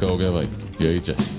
हो गया भाई, यही चाहिए।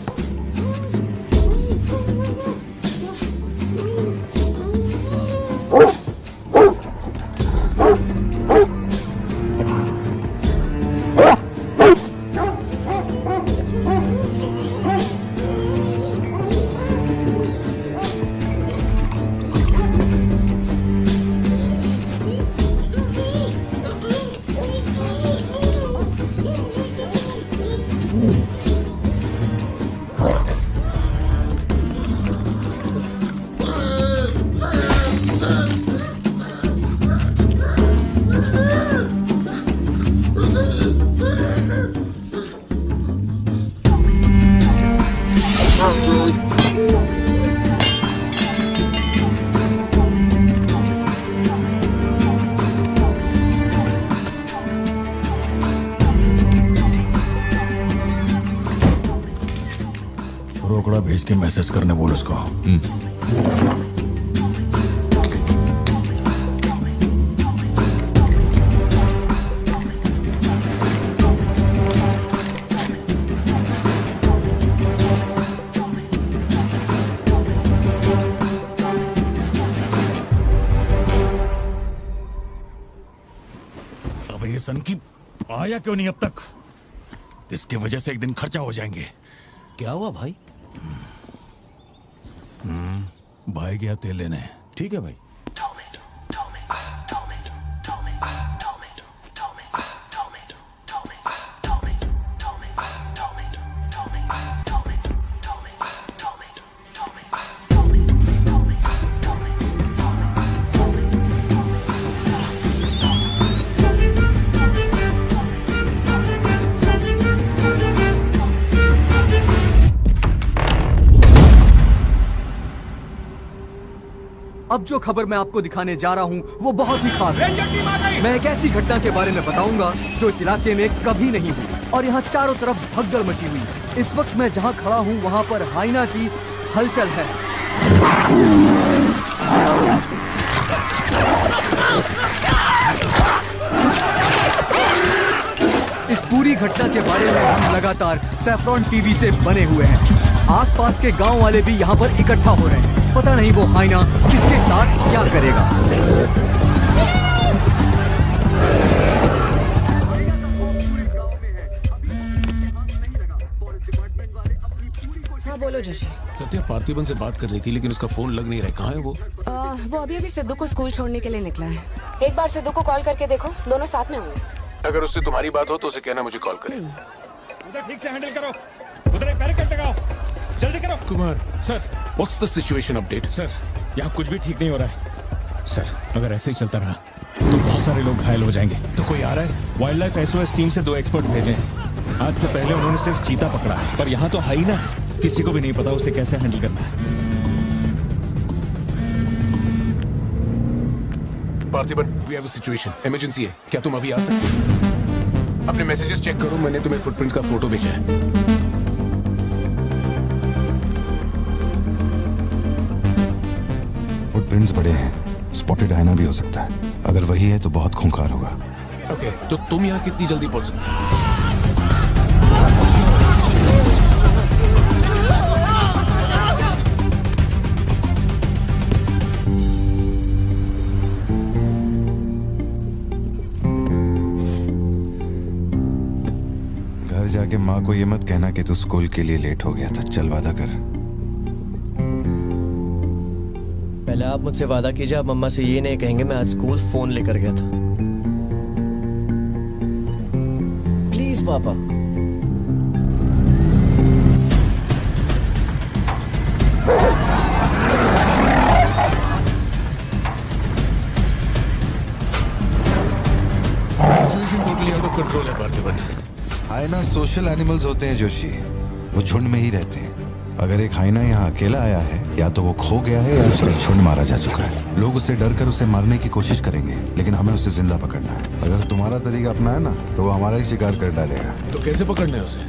रोकड़ा भेज के मैसेज करने बोल उसको। अब ये सन की आया क्यों नहीं अब तक? इसकी वजह से एक दिन खर्चा हो जाएंगे। क्या हुआ भाई? भाई गया तेल लेने। ठीक है भाई। अब जो खबर मैं आपको दिखाने जा रहा हूँ वो बहुत ही खास है। मैं एक ऐसी घटना के बारे में बताऊंगा जो इस इलाके में कभी नहीं हुई और यहाँ चारों तरफ भगदड़ मची हुई। इस वक्त मैं जहाँ खड़ा हूँ वहाँ पर हाइना की हलचल है। इस पूरी घटना के बारे में हम लगातार सैफ्रॉन टीवी से बने हुए हैं। आसपास के गांव वाले भी यहाँ पर इकट्ठा हो रहे हैं। पता नहीं वो हाइना किसके साथ क्या करेगा। हाँ बोलो जोशी। सत्या पार्थिबन से बात कर रही थी लेकिन उसका फोन लग नहीं रहा है। कहाँ है वो? वो अभी सिद्धू को स्कूल छोड़ने के लिए निकला है। एक बार सिद्धू को कॉल करके देखो, दोनों साथ में होंगे। अगर उससे तुम्हारी बात हो तो उसे कहना मुझे कॉल करे। उधर ठीक से हैंडल करो, उधर एक बैरिकेड लगाओ, जल्दी करो। Kumar sir, what's the situation update? Sir यहाँ कुछ भी ठीक नहीं हो रहा है सर। अगर ऐसे ही चलता रहा तो बहुत सारे लोग घायल हो जाएंगे। तो कोई आ रहा है? वाइल्ड लाइफ एसओएस टीम से 2 एक्सपर्ट भेजे हैं। आज से पहले उन्होंने सिर्फ चीता पकड़ा है, पर यहाँ तो हाइना है। किसी को भी नहीं पता उसे कैसे हैंडल करना है। Parthiban, we have a situation, emergency है। क्या तुम अभी आ सकते? अपने मैसेजेस चेक करो, मैंने तुम्हें फुटप्रिंट का फोटो भेजा है। फुटप्रिंट्स बड़े हैं, स्पॉटेड हाइना भी हो सकता है। अगर वही है तो बहुत खूंखार होगा। ओके, तो तुम यहाँ कितनी जल्दी पहुंच सकते हो? घर जाके माँ को ये मत कहना कि तू स्कूल के लिए लेट हो गया था। चल वादा कर। पहले आप मुझसे वादा कीजिए, आप मम्मा से ये नहीं कहेंगे मैं आज स्कूल फोन लेकर गया था। प्लीज पापा। Situation totally out of control है पार्थिबन। हाइना सोशल एनिमल्स होते हैं जोशी, वो झुंड में ही रहते हैं। अगर एक हाइना यहाँ अकेला आया है, या तो वो खो गया है या उसका झुंड मारा जा चुका है। लोग उससे डर कर उसे मारने की कोशिश करेंगे, लेकिन हमें उसे जिंदा पकड़ना है। अगर तुम्हारा तरीका अपना है ना, तो वो हमारा ही शिकार कर डालेगा। तो कैसे पकड़ना है उसे?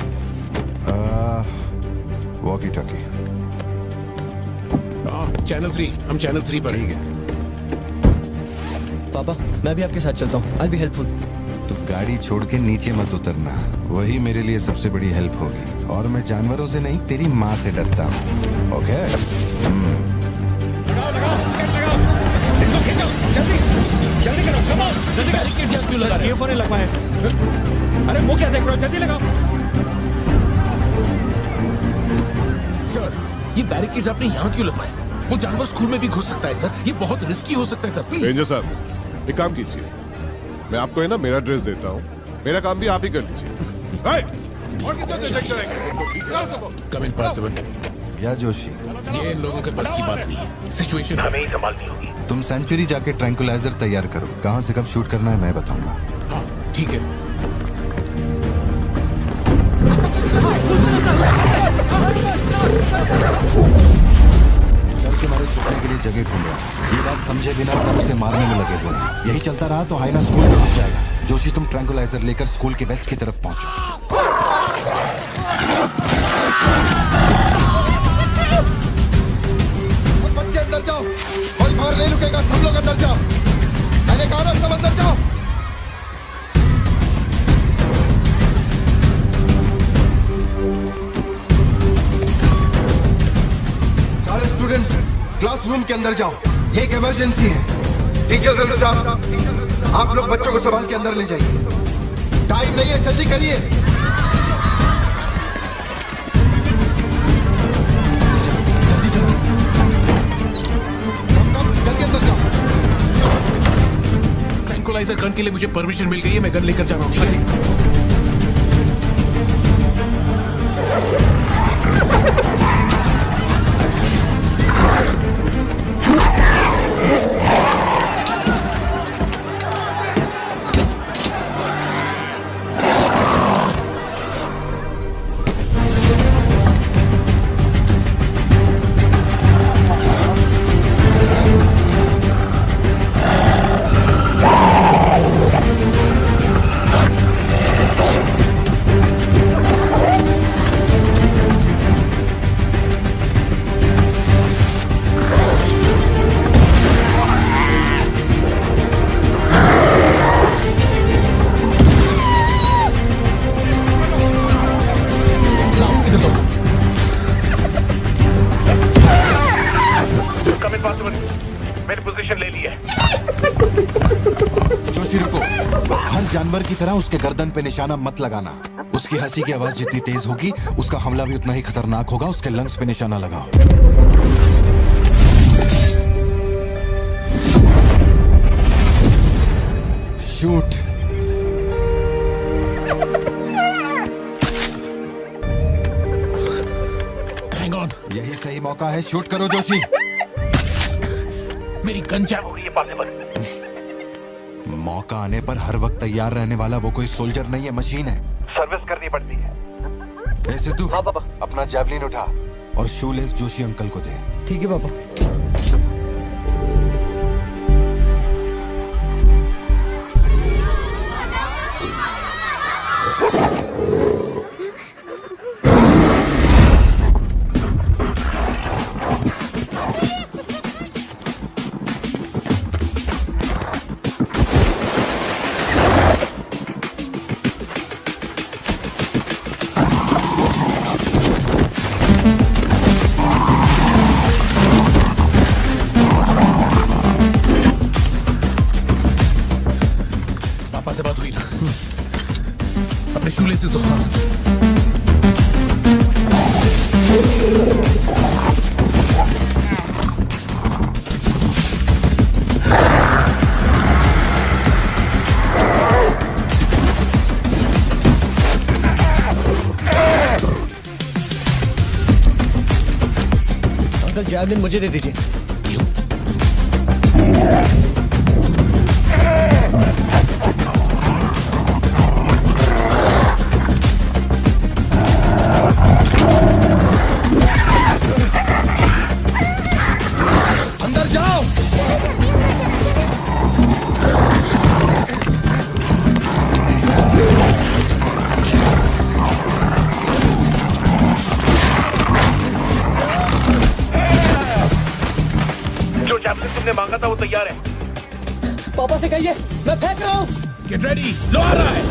Walkie talkie. चैनल 3, हम चैनल 3 पर। ठीक है पापा, मैं भी आपके साथ चलता हूँ। I'll be helpful। तुम गाड़ी छोड़ के नीचे मत उतरना, वही मेरे लिए सबसे बड़ी हेल्प होगी। और मैं जानवरों से नहीं, तेरी माँ से डरता हूँ। ओके? लगाओ लगाओ नेट लगाओ, इसको खींचो जल्दी जल्दी करो, कम ऑन जल्दी करो। बैरिकेड्स यहाँ क्यों लगा रहे ये फोन लगवाया सर। अरे वो क्या देख रहे हो, जल्दी लगाओ। सर, ये बैरिकेड्स आपने यहाँ क्यों लगवाए? वो जानवर स्कूल में भी घुस सकता है सर, ये बहुत रिस्की हो सकता है सर, प्लीज। रेंजर साहब, एक काम कीजिए, मैं आपको है ना मेरा ड्रेस देता हूँ, मेरा काम भी आप ही कर लीजिए। और कितना डिटेक्ट करेंगे? कम इन पार्थिवन। या जोशी, ये इन लोगों के बस की बात नहीं है, सिचुएशन हमें ही संभालनी होगी। तुम सेंचुरी जाके ट्रैंकुलाइजर तैयार करो। कहाँ से कब शूट करना है मैं बताऊंगा। हाँ ठीक है। डर के मारे छुपने के लिए जगह ढूंढ रहा है। ये बात समझे बिना सब उसे मारने में लगे हुए हैं। यही चलता रहा तो हाइना स्कूल में घुस जाएगा। जोशी, तुम ट्रैंकुलाइजर लेकर स्कूल के वेस्ट की तरफ पहुंचो। बच्चे अंदर जाओ, कोई बाहर नहीं रुकेगा, सब लोग अंदर जाओ। मैंने कहा ना, सब अंदर जाओ। सारे स्टूडेंट्स क्लासरूम के अंदर जाओ, ये एक इमरजेंसी है। टीचर्स अंदर जाओ, आप लोग बच्चों को संभाल के अंदर ले जाइए। टाइम नहीं है, जल्दी करिए। जल्दी चलो, जल्दी अंदर जाओ। ट्रैंकुलाइजर गन के लिए मुझे परमिशन मिल गई है, मैं गन लेकर जा रहा हूँ, ठीक है? मैंने पोजीशन ले ली है। जोशी रुको, हर जानवर की तरह उसके गर्दन पे निशाना मत लगाना। उसकी हंसी की आवाज जितनी तेज होगी, उसका हमला भी उतना ही खतरनाक होगा। उसके लंग्स पे निशाना लगाओ। शूट। हैंग ऑन, यही सही मौका है, शूट करो जोशी। मेरी गन जैम हो ये पॉसिबल। मौका आने पर हर वक्त तैयार रहने वाला वो कोई सोल्जर नहीं है, मशीन है। सर्विस करनी पड़ती है। ए सिद्धू, हाँ पापा। अपना जैवलिन उठा और शूलेस जोशी अंकल को दे। ठीक है पापा। पापा से बात हुई ना? अपने शूलेसेस दो। अंकल जैवलिन मुझे दे दीजिए। क्यों? अंदर जाओ। जो जैवलिन तुमने मांगा था वो तैयार है। पापा से कहिए मैं फेंक रहा हूँ। गेट रेडी, लो आ रहा है।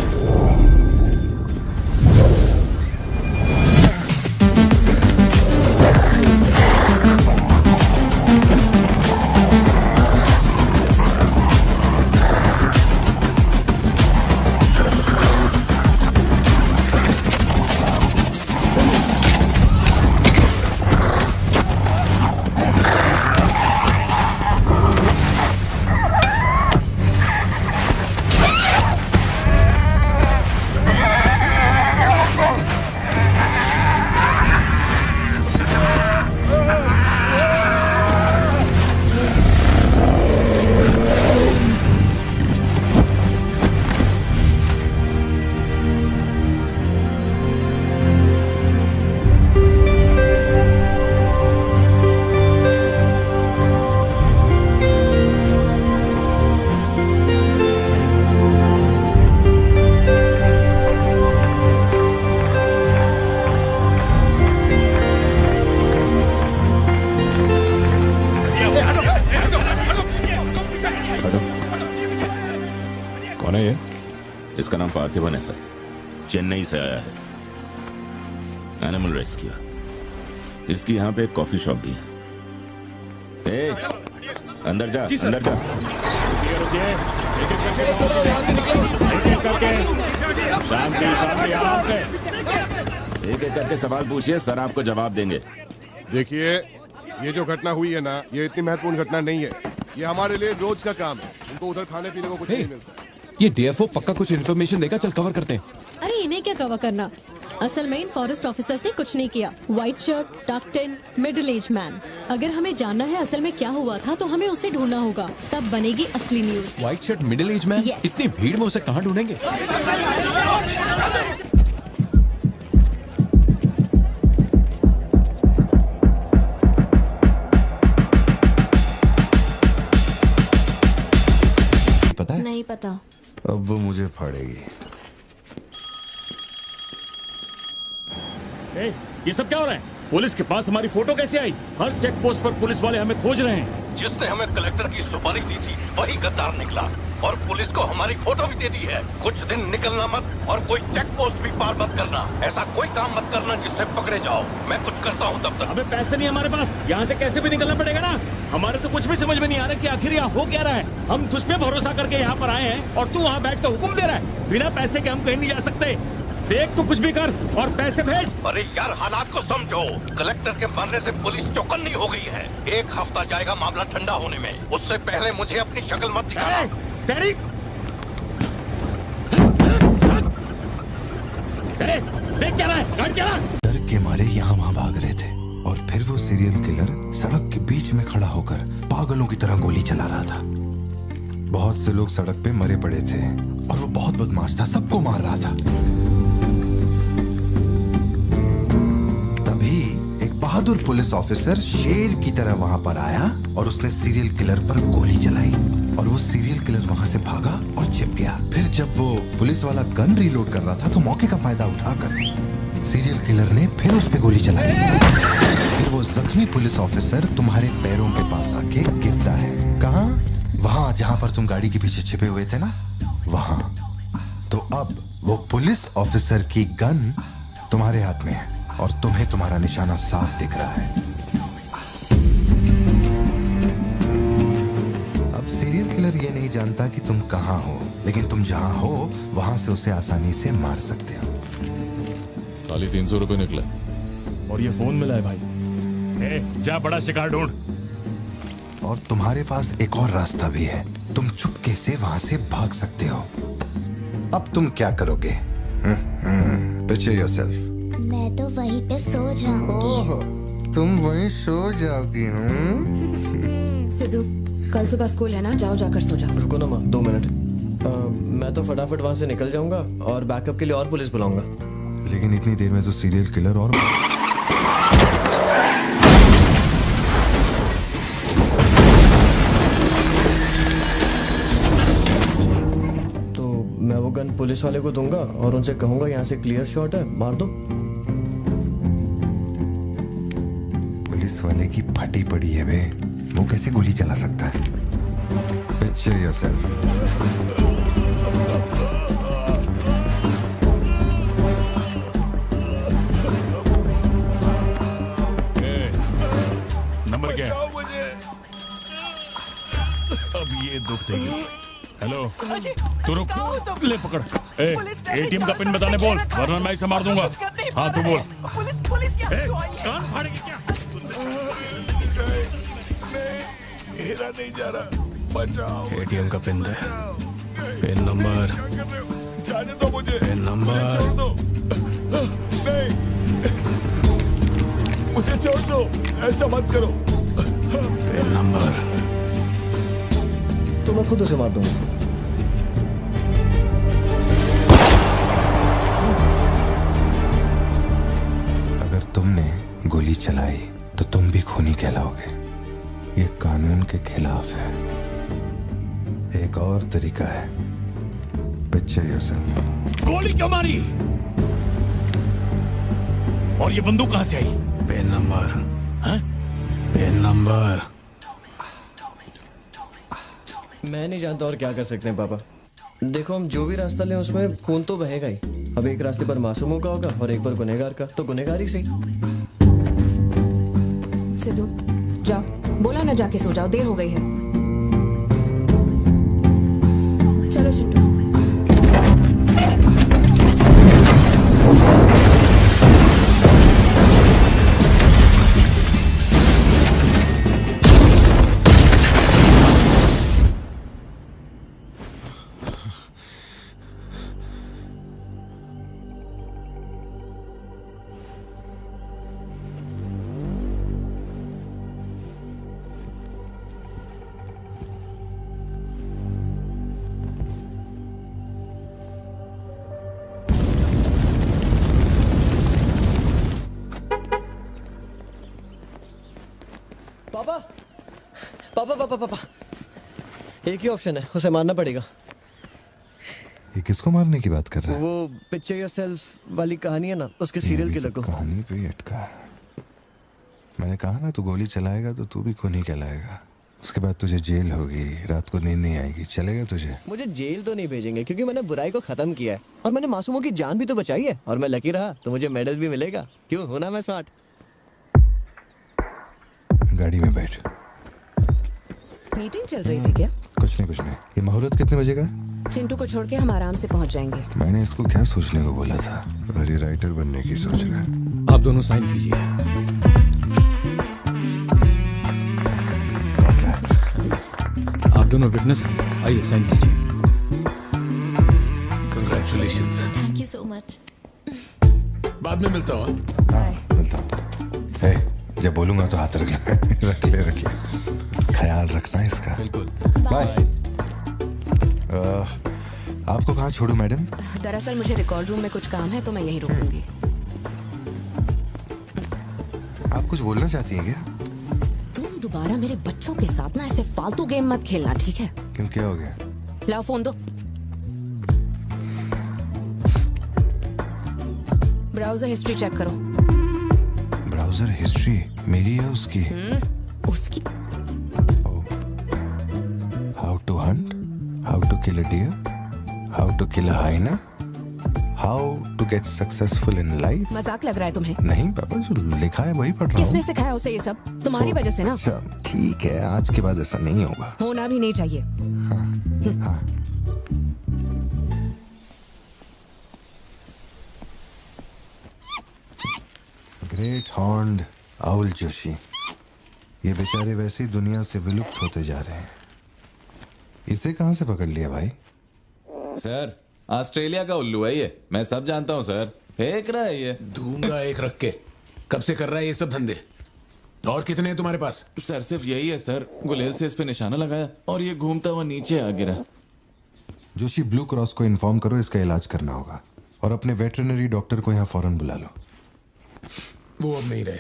कौन है ये? इसका नाम पार्थिवन है सर, चेन्नई से आया है। Animal rescue. इसकी यहाँ पे एक कॉफी शॉप भी है। ए, अंदर जा, अंदर जा। शांति शांति, आराम से। एक एक करके सवाल पूछिए, सर आपको जवाब देंगे। देखिए, ये जो घटना हुई है ना, ये इतनी महत्वपूर्ण घटना नहीं है। ये हमारे लिए रोज का काम है। उनको उधर खाने पीने को कुछ नहीं मिलता। ये डीएफओ पक्का कुछ इन्फॉर्मेशन देगा, चल कवर करते हैं। अरे इन्हें क्या कवर करना, असल में इन फॉरेस्ट ऑफिसर्स ने कुछ नहीं किया। व्हाइट शर्ट, टक्ड इन, मिडिल एज मैन। अगर हमें जानना है असल में क्या हुआ था तो हमें उसे ढूंढना होगा, तब बनेगी असली news. White shirt, middle age man? इतनी भीड़ में उसे कहाँ ढूंढेंगे? पता है? नहीं पता। अब वो मुझे फाड़ेगी। ये सब क्या हो रहा है? पुलिस के पास हमारी फोटो कैसे आई? हर चेक पोस्ट पर पुलिस वाले हमें खोज रहे हैं। जिसने हमें कलेक्टर की सुपारी दी थी वही गद्दार निकला और पुलिस को हमारी फोटो भी दे दी है। कुछ दिन निकलना मत और कोई चेक पोस्ट भी पार मत करना। ऐसा कोई काम मत करना जिससे पकड़े जाओ। मैं कुछ करता हूँ तब तक। अबे पैसे नहीं हमारे पास, यहाँ से कैसे भी निकलना पड़ेगा ना। हमारे तो कुछ भी समझ में नहीं आ रहा कि आखिर यहाँ हो क्या रहा है। हम तुझ पे भरोसा करके यहाँ पर आए हैं और तू वहाँ बैठ कर हुक्म दे रहा है। बिना पैसे के हम कहीं नहीं जा सकते। देख तो कुछ भी कर और पैसे भेज। अरे यार, हालात को समझो। कलेक्टर के मरने से पुलिस चौकन्नी हो गई है। 1 हफ्ता जाएगा मामला ठंडा होने में। उससे पहले मुझे अपनी शक्ल मत दिखाना। तेरी देख क्या रहा है? गाड़ी चला। डर के मारे यहाँ वहाँ भाग रहे थे और फिर वो सीरियल किलर सड़क के बीच में खड़ा होकर पागलों की तरह गोली चला रहा था। बहुत से लोग सड़क पे मरे पड़े थे और वो बहुत बदमाश था, सबको मार रहा था। तभी एक बहादुर पुलिस ऑफिसर शेर की तरह वहां पर आया और उसने सीरियल किलर पर गोली चलाई और वो सीरियल किलर वहां से भागा और छिप गया। फिर जब वो पुलिस वाला गन रीलोड कर रहा था तो मौके का फायदा उठाकर सीरियल किलर ने फिर उस पे गोली चलाई। फिर वो जख्मी पुलिस ऑफिसर तुम्हारे पैरों के पास आके गिरता है। कहाँ? वहां जहां पर तुम गाड़ी के पीछे छिपे हुए थे ना, वहां। तो अब वो पुलिस ऑफिसर की गन तुम्हारे हाथ में है और तुम्हें तुम्हारा निशाना साफ दिख रहा है। अब सीरियल किलर ये नहीं जानता कि तुम कहां हो, लेकिन तुम जहां हो वहां से उसे आसानी से मार सकते हो। खाली 300 रुपए निकले और ये फोन मिला है भाई। जा बड़ा शिकार ढूंढ। और तुम्हारे पास एक और रास्ता भी है, तुम चुपके से वहां से भाग सकते हो। अब तुम क्या करोगे? Picture yourself. मैं तो वहीं पे सो जाऊंगी। तुम वहीं सो जाओगी? सिद्धू, कल सुबह स्कूल है ना, जाओ जाकर सो जाओ। रुको ना माँ, 2 मिनट। मैं तो फटाफट वहां से निकल जाऊंगा और बैकअप के लिए और पुलिस बुलाऊंगा। लेकिन इतनी देर में तो सीरियल किलर और मैं वो गन पुलिस वाले को दूंगा और उनसे कहूंगा यहाँ से क्लियर शॉट है, मार दो। पुलिस वाले की फटी पड़ी है बे, वो कैसे गोली चला सकता है? Picture yourself. हेलो तू रुक, ले पकड़। एटीएम का पिन बताने बोल, वरना मैं इसे मार दूंगा। हाँ तू बोल। कान फाड़ेगी क्या? मेरा नहीं जा रहा, बचाओ। एटीएम का पिन दे, पिन नंबर, जाने दो मुझे, पिन नंबर। छोड़ दो, नहीं, मुझे छोड़ दो, ऐसा मत करो। पिन नंबर तो मैं खुद उसे मार दूंगा। अगर तुमने गोली चलाई तो तुम भी खूनी कहलाओगे। ये कानून के खिलाफ है। एक और तरीका है, पिक्चर योरसेल्फ। गोली क्यों मारी? और ये बंदूक कहां से आई? Pin number, pin number. मैं नहीं जानता और क्या कर सकते हैं पापा। देखो हम जो भी रास्ता लें उसमें खून तो बहेगा ही। अब एक रास्ते पर मासूमों का होगा और एक पर गुनहगार का, तो गुनहगार ही सही। सिद्धू जाओ, बोला ना जाके सो जाओ, देर हो गई है। चलो चिंटू। पापा पापा पापा पापा, एक ही ऑप्शन है, उसे मारना पड़ेगा। ये किसको मारने की बात कर रहा है? वो पिक्चर योरसेल्फ वाली कहानी है ना, उसके सीरियल किलर को। कहानी पे ही अटका है। मैंने कहा ना तू गोली चलाएगा तो तू भी खूनी कहलाएगा। उसके बाद तुझे जेल होगी, रात को नींद नहीं आएगी। चलेगा तुझे? मुझे जेल तो नहीं भेजेंगे क्योंकि मैंने बुराई को खत्म किया है और मैंने मासूमों की जान भी तो बचाई है। और मैं लकी रहा तो मुझे मेडल भी मिलेगा। क्यों, होना मैं स्मार्ट। गाड़ी में बैठ। मीटिंग चल रही थी क्या? कुछ नहीं। ये मुहूर्त कितने बजे का? चिंटू को छोड़ के हम आराम से पहुंच जाएंगे। मैंने इसको क्या सोचने को बोला था? और ये राइटर बनने की सोच रहा है। आप दोनों साइन कीजिए। आप दोनों विटनेस हैं, आइए साइन कीजिए। Congratulations. Thank you so much. बाद में मिलता हूँ। मिलता हूँ। जब बोलूंगा तो हाथ रख ले। ख्याल रखना इसका। बिल्कुल। बाय। आपको कहाँ छोड़ूं मैडम? दरअसल मुझे रिकॉर्ड रूम में कुछ काम है तो मैं यहीं रुकूंगी। आप कुछ बोलना चाहती हैं क्या? तुम दोबारा मेरे बच्चों के साथ ना ऐसे फालतू गेम मत खेलना, ठीक है? क्यों, क्या हो गया? लाओ फोन दो। ब्राउजर हिस्ट्री चेक करो। ब्राउजर हिस्ट्री मेरी या उसकी? उसकी। How to hunt, how to kill a deer, how to kill a hyena, how to get successful in life. मजाक लग रहा है तुम्हें? नहीं पापा, जो लिखा है वही पढ़ रहा हूँ। किसने सिखाया उसे ये सब? तुम्हारी वजह से ना। अच्छा ठीक है, आज के बाद ऐसा नहीं होगा। होना भी नहीं चाहिए। हाँ। ग्रेट हॉर्न्ड आउल जोशी, ये बेचारे वैसी दुनिया से विलुप्त होते जा रहे हैं। इसे कहां से पकड़ लिया भाई? सर ऑस्ट्रेलिया का उल्लू है ये, मैं सब जानता हूँ सर। फेंक रहा है ये। दूंगा एक रख के। कब से कर रहा है ये सब धंधे? और कितने हैं तुम्हारे पास? सर सिर्फ यही है सर। गुलेल से इस पे निशाना लगाया और ये घूमता हुआ नीचे आ गिरा। जोशी, ब्लू क्रॉस को इन्फॉर्म करो, इसका इलाज करना होगा। और अपने वेटरनरी डॉक्टर को यहाँ फौरन बुला लो। वो अब नहीं रहे।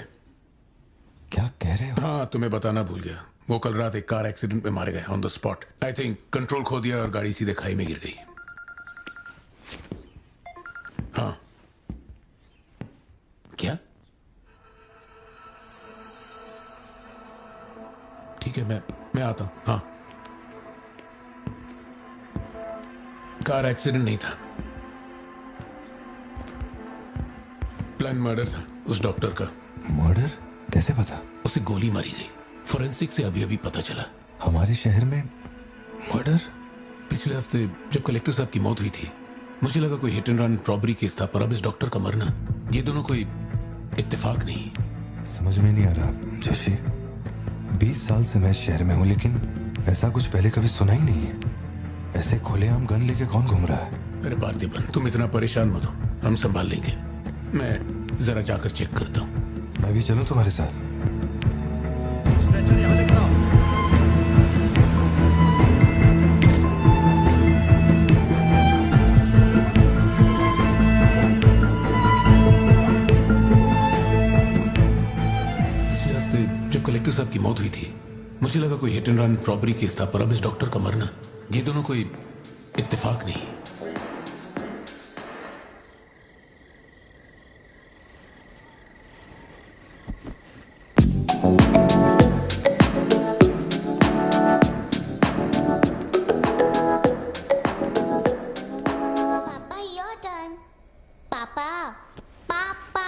क्या कह रहे हो? हाँ, तुम्हें बताना भूल गया। वो कल रात एक कार एक्सीडेंट में मारे गए on the spot. I think control खो दिया और गाड़ी सीधे खाई में गिर गई। हाँ। क्या? ठीक है, मैं आता हूं। हाँ, कार एक्सीडेंट नहीं था, प्लान मर्डर था उस डॉक्टर का। मर्डर? कैसे पता? उसे गोली मारी गई। फोरेंसिक से अभी अभी पता चला। हमारे शहर में मर्डर? पिछले हफ्ते जब कलेक्टर साहब की मौत हुई थी मुझे लगा कोई hit and run robbery case था, पर अब इस डॉक्टर का मरना, ये दोनों कोई इत्तेफाक नहीं। समझ में नहीं आ रहा जोशी। 20 साल से मैं शहर में हूँ, लेकिन ऐसा कुछ पहले कभी सुना ही नहीं है। ऐसे खुलेआम गन लेके कौन घूम रहा है? अरे पार्थिबन, तुम इतना परेशान मत हो, हम संभाल लेंगे। मैं जरा जाकर चेक करता हूँ। मैं भी चलूं तुम्हारे साथ? कलेक्टर साहब की मौत हुई थी मुझे लगा कोई hit and run robbery case था, पर अब इस डॉक्टर का मरना, ये दोनों कोई इत्तेफाक नहीं। पापा योर टर्न। पापा पापा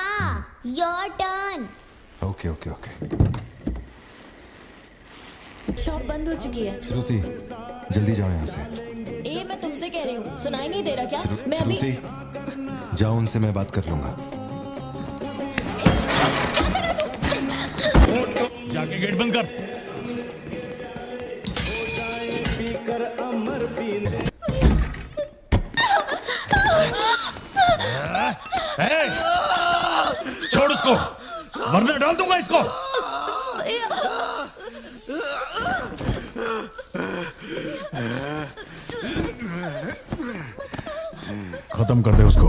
your turn. Okay okay okay. Shop बंद हो चुकी है। श्रुति जल्दी जाओ यहाँ से। ए मैं तुमसे कह रही हूँ, सुनाई नहीं दे रहा क्या? मैं अभी श्रुति जाओ, उनसे मैं बात कर लूंगा। जाके गेट बंद कर। छोड़ उसको, वरना डाल दूंगा इसको। खत्म कर दे उसको।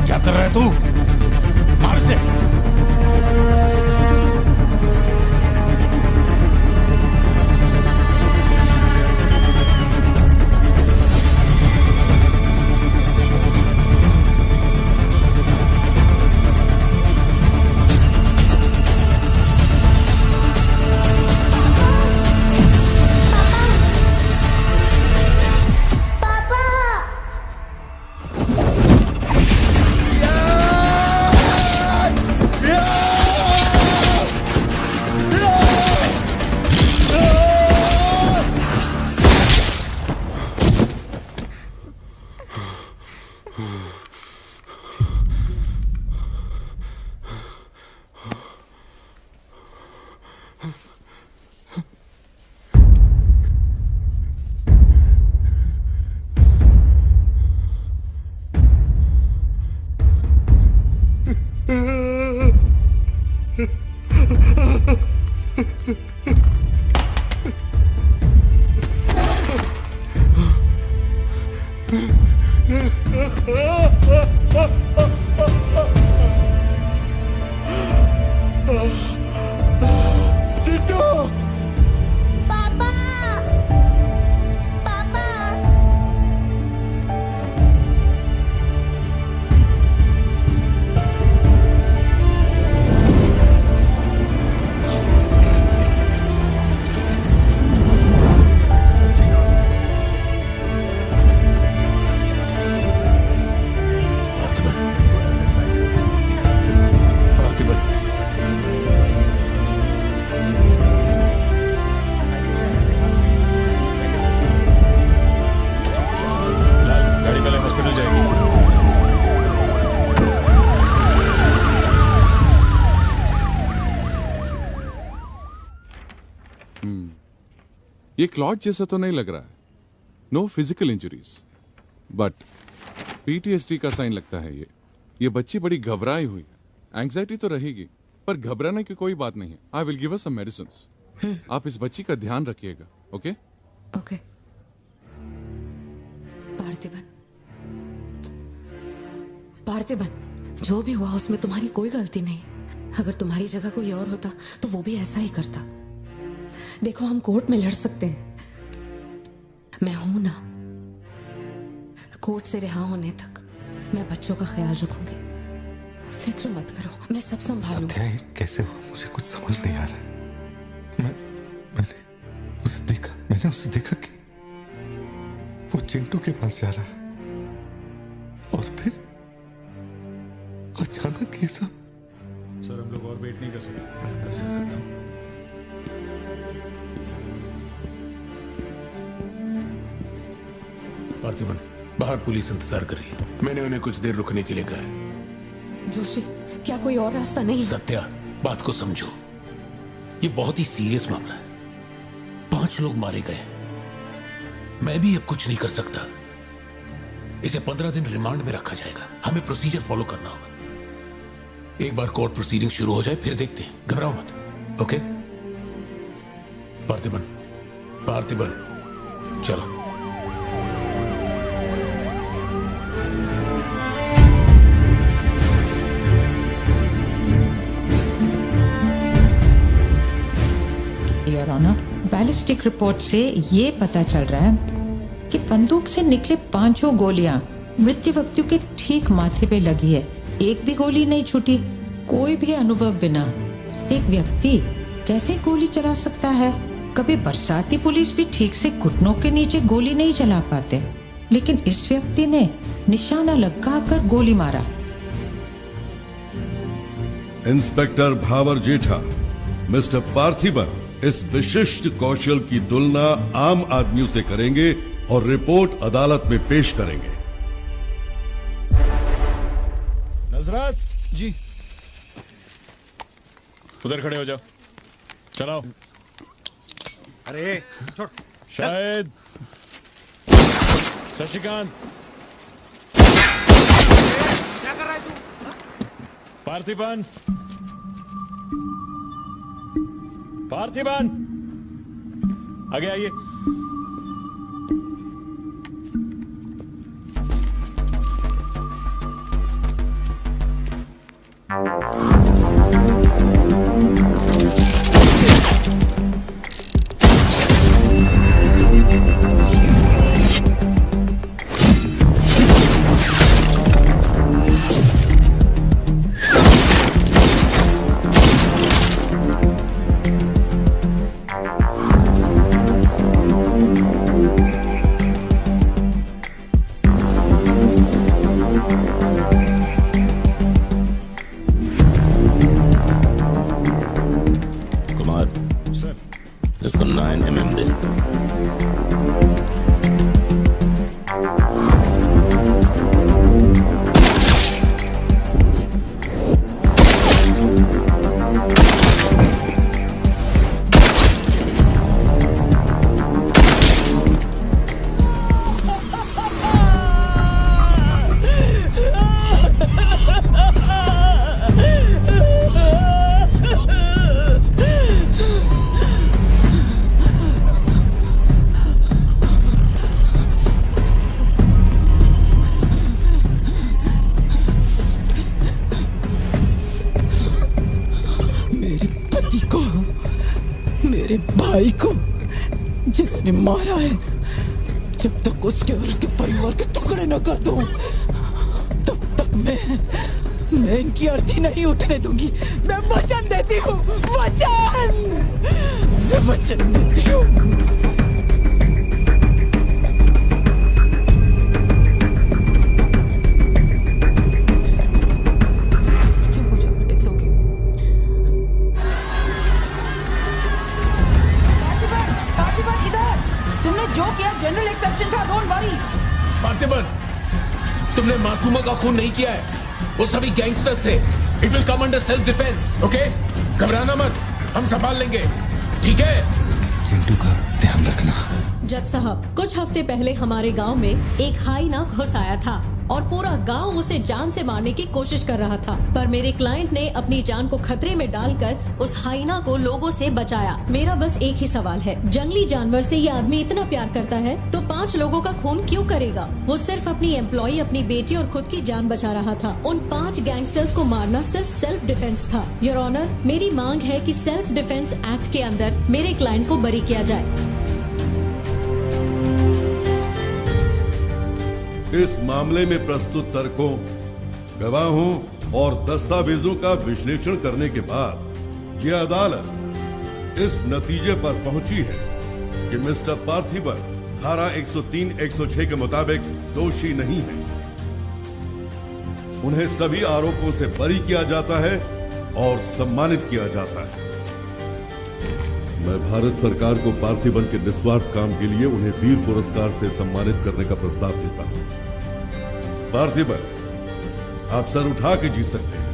क्या कर रहा है तू? मार से। ये क्लॉट जैसा तो नहीं लग रहा है। No physical injuries, but PTSD का साइन लगता है ये बच्ची बड़ी घबराई हुई है। एंग्जाइटी तो रहेगी, पर घबराने की कोई बात नहीं है। I will give her some medicines. आप इस बच्ची का ध्यान रखिएगा। Okay okay. पार्थिबन, पार्थिबन, जो भी हुआ उसमें तुम्हारी कोई गलती नहीं। अगर तुम्हारी जगह कोई और होता तो वो भी ऐसा ही करता। देखो, हम कोर्ट में लड़ सकते हैं, मैं हूं ना। कोर्ट से रिहा होने तक मैं बच्चों का ख्याल रखूंगी। फिक्र मत करो, मैं सब संभालूंगी। सत्या, ये कैसे हुआ मुझे कुछ समझ नहीं आ रहा। मैंने उसे देखा कि वो चिंटू के पास जा रहा है और फिर अचानक ये सब। सर हम लोग और वेट नहीं कर सकते, मैं अंदर जा सकता हूँ? पार्थिबन, बाहर पुलिस इंतजार कर रही है। मैंने उन्हें कुछ देर रुकने के लिए कहा है। जोशी, क्या कोई और रास्ता नहीं? सत्या, बात को समझो, ये बहुत ही सीरियस मामला है। 5 लोग मारे गए। मैं भी अब कुछ नहीं कर सकता। इसे 15 दिन रिमांड में रखा जाएगा। हमें प्रोसीजर फॉलो करना होगा। एक बार कोर्ट प्रोसीडिंग शुरू हो जाए फिर देखते हैं। घबराओ मत, ओके? पार्थिबन, चलो। योर ऑनर, बैलिस्टिक रिपोर्ट से ये पता चल रहा है कि बंदूक से निकले 5 गोलियां मृत्यु व्यक्ति के ठीक माथे पे लगी है। एक भी गोली नहीं छूटी। कोई भी अनुभव बिना एक व्यक्ति कैसे गोली चला सकता है? कभी बरसाती पुलिस भी ठीक से घुटनों के नीचे गोली नहीं चला पाते, लेकिन इस व्यक्ति ने निशाना लगाकर गोली मारा। इंस्पेक्टर भावर जेठा, मिस्टर पार्थिबन इस विशिष्ट कौशल की तुलना आम आदमियों से करेंगे और रिपोर्ट अदालत में पेश करेंगे। नजरत जी, उधर खड़े हो जाओ। चलाओ। अरे छोड़। शायद शशिकांत, क्या कर रहा है तू? पार्थिबन, आगे आइए। इसको 9mm दे। मेरे भाई को जिसने मारा है, जब तक उसके और उसके परिवार के टुकड़े न कर दूं, तब तक मैं इनकी अर्थी नहीं उठने दूंगी। मैं वचन देती हूँ, मैं वचन देती हूँ। जनरल एक्सेप्शन था, डोंट वरी। पार्थिबन, तुमने मासूमा का खून नहीं किया है, वो सभी गैंगस्टर्स थे। It will come under self defence, okay? घबराना मत, हम संभाल लेंगे, ठीक है? चिंटू का ध्यान रखना। जज साहब, कुछ हफ्ते पहले हमारे गांव में एक हाइना घुस आया था और पूरा गांव उसे जान से मारने की कोशिश कर रहा था, पर मेरे क्लाइंट ने अपनी जान को खतरे में डालकर उस हाइना को लोगों से बचाया। मेरा बस एक ही सवाल है, जंगली जानवर से ये आदमी इतना प्यार करता है तो 5 लोगों का खून क्यों करेगा? वो सिर्फ अपनी एम्प्लॉय, अपनी बेटी और खुद की जान बचा रहा था। उन 5 गैंगस्टर्स को मारना सिर्फ सेल्फ डिफेंस था। योर ऑनर, मेरी मांग है कि सेल्फ डिफेंस एक्ट के अंदर मेरे क्लाइंट को बरी किया जाए। इस मामले में प्रस्तुत तर्कों, गवाहों और दस्तावेजों का विश्लेषण करने के बाद यह अदालत इस नतीजे पर पहुंची है कि मिस्टर पार्थिबन धारा 103-106 के मुताबिक दोषी नहीं है। उन्हें सभी आरोपों से बरी किया जाता है और सम्मानित किया जाता है। मैं भारत सरकार को पार्थिबन के निस्वार्थ काम के लिए उन्हें वीर पुरस्कार से सम्मानित करने का प्रस्ताव देता हूं। पार्थिबन, आप सर उठा के जीत सकते हैं।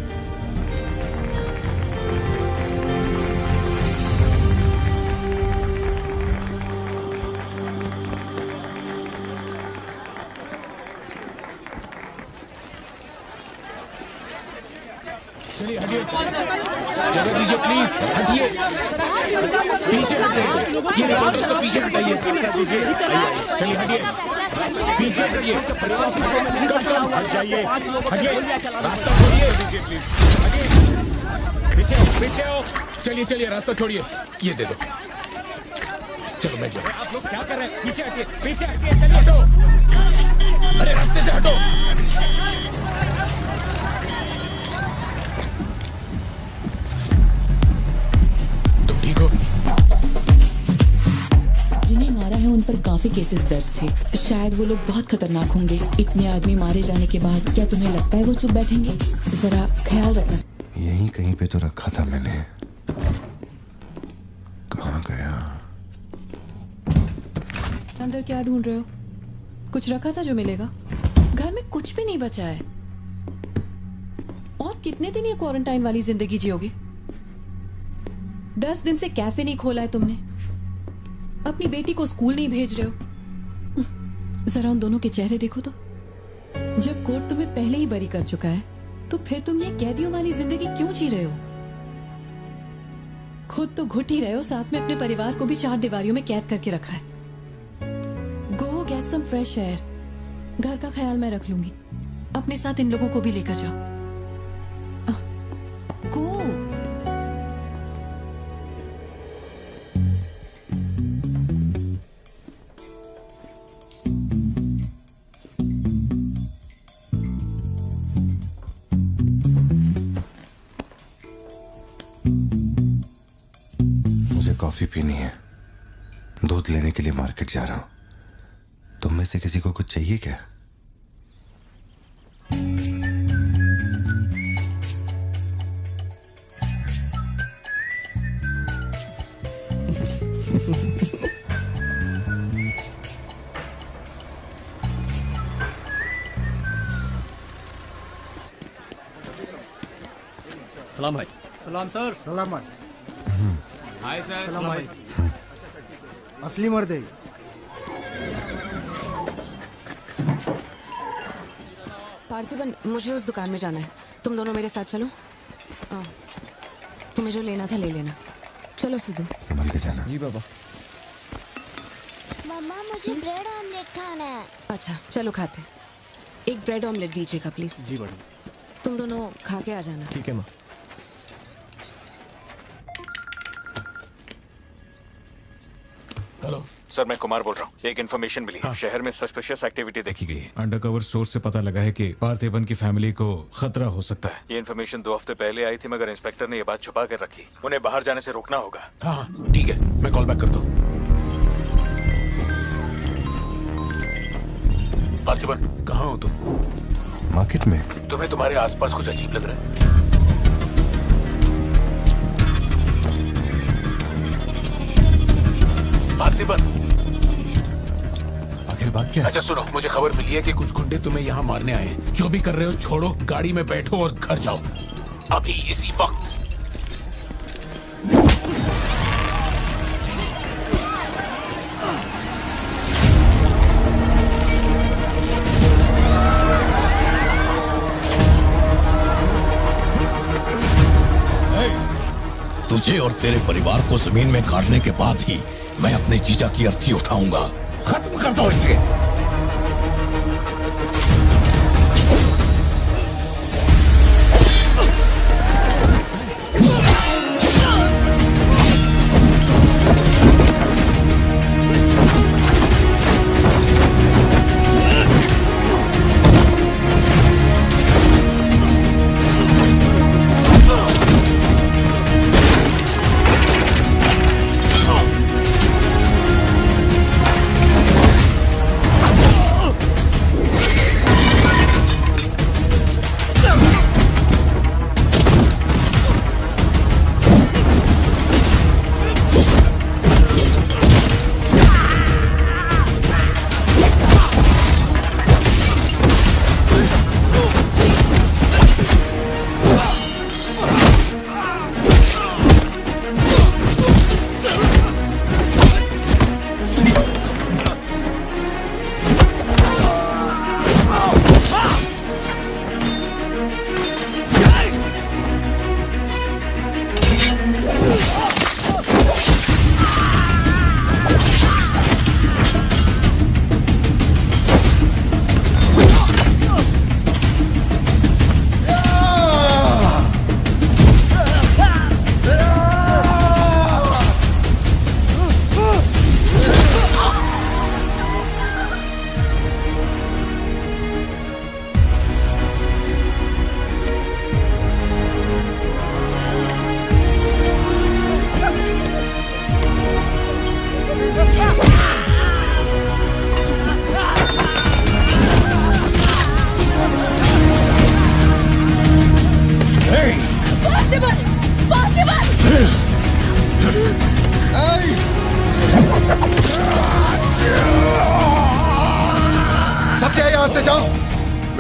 चलिए हटिए, जगह दीजिए प्लीज, हटिए, पीछे हटिए, ये रिपोर्टर्स को पीछे हटाइए, चलिए हटिए, पीछे हटिए, हट जाइए, हटिए, रास्ता छोड़िए, दीजिए प्लीज, हटिए, पीछे आओ, चलिए चलिए रास्ता छोड़िए, ये दे दो, चलो बैठ जाओ। आप लोग क्या कर रहे हैं? पीछे हटिए, चलिए हटो, अरे रास्ते से हटो। जिन्हें मारा है उन पर काफी केसेस दर्ज थे। शायद वो लोग बहुत खतरनाक होंगे। इतने आदमी मारे जाने के बाद क्या तुम्हें लगता है वो चुप बैठेंगे? जरा ख्याल रखना। यहीं कहीं पे तो रखा था मैंने, कहाँ गया? अंदर क्या ढूंढ रहे हो? कुछ रखा था जो मिलेगा? घर में कुछ भी नहीं बचा है। और कितने दिन ये क्वारंटाइन वाली जिंदगी जियोगी? 10 दिन से कैफे नहीं खोला है तुमने, अपनी बेटी को स्कूल नहीं भेज रहे हो। जरा उन दोनों के चेहरे देखो तो। जब कोर्ट तुम्हें पहले ही बरी कर चुका है तो फिर तुम ये कैदियों वाली जिंदगी क्यों जी रहे हो? खुद तो घुट ही रहे हो, साथ में अपने परिवार को भी 4 दीवारियों में कैद करके रखा है। Go get some fresh air. घर का ख्याल मैं रख लूंगी। अपने साथ इन लोगों को भी लेकर जाओ। गो। कॉफी पीनी है, दूध लेने के लिए मार्केट जा रहा हूं। तुम में से किसी को कुछ चाहिए क्या? सलाम भाई। सलाम सर। सलामत। Hi sir. सलाम भाई। असली मर्द है। पार्थिबन, मुझे उस दुकान में जाना है। तुम दोनों मेरे साथ चलो। तुम्हें जो लेना था ले लेना। चलो सिद्धू। संभल के जाना। जी बाबा। मम्मा, मुझे ब्रेड ऑमलेट खाना है। अच्छा चलो खाते। एक ब्रेड ऑमलेट दीजिएगा प्लीज। जी मैडम। तुम दोनों खा के आ जाना। ठीक है माँ। हेलो सर, मैं कुमार बोल रहा हूँ। एक इन्फॉर्मेशन मिली है। शहर में सस्पिशियस एक्टिविटी देखी गई है। अंडरकवर सोर्स से पता लगा है कि पार्थिबन की फैमिली को खतरा हो सकता है। ये इन्फॉर्मेशन 2 हफ्ते पहले आई थी, मगर इंस्पेक्टर ने ये बात छुपा कर रखी। उन्हें बाहर जाने से रोकना होगा। हाँ ठीक है, मैं कॉल बैक करता हूँ। पार्थिबन, कहाँ हो तुम? मार्केट में। तुम्हें तुम्हारे आसपास कुछ अजीब लग रहा है? पार्थिबन, आखिर बात क्या है? अच्छा सुनो, मुझे खबर मिली है कि कुछ गुंडे तुम्हें यहाँ मारने आए हैं। जो भी कर रहे हो छोड़ो, गाड़ी में बैठो और घर जाओ अभी इसी वक्त। तुझे और तेरे परिवार को जमीन में गाड़ने के बाद ही मैं अपने जीजा की अर्थी उठाऊंगा। खत्म कर दो इसे।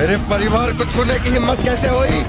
मेरे परिवार को छूने की हिम्मत कैसे हुई?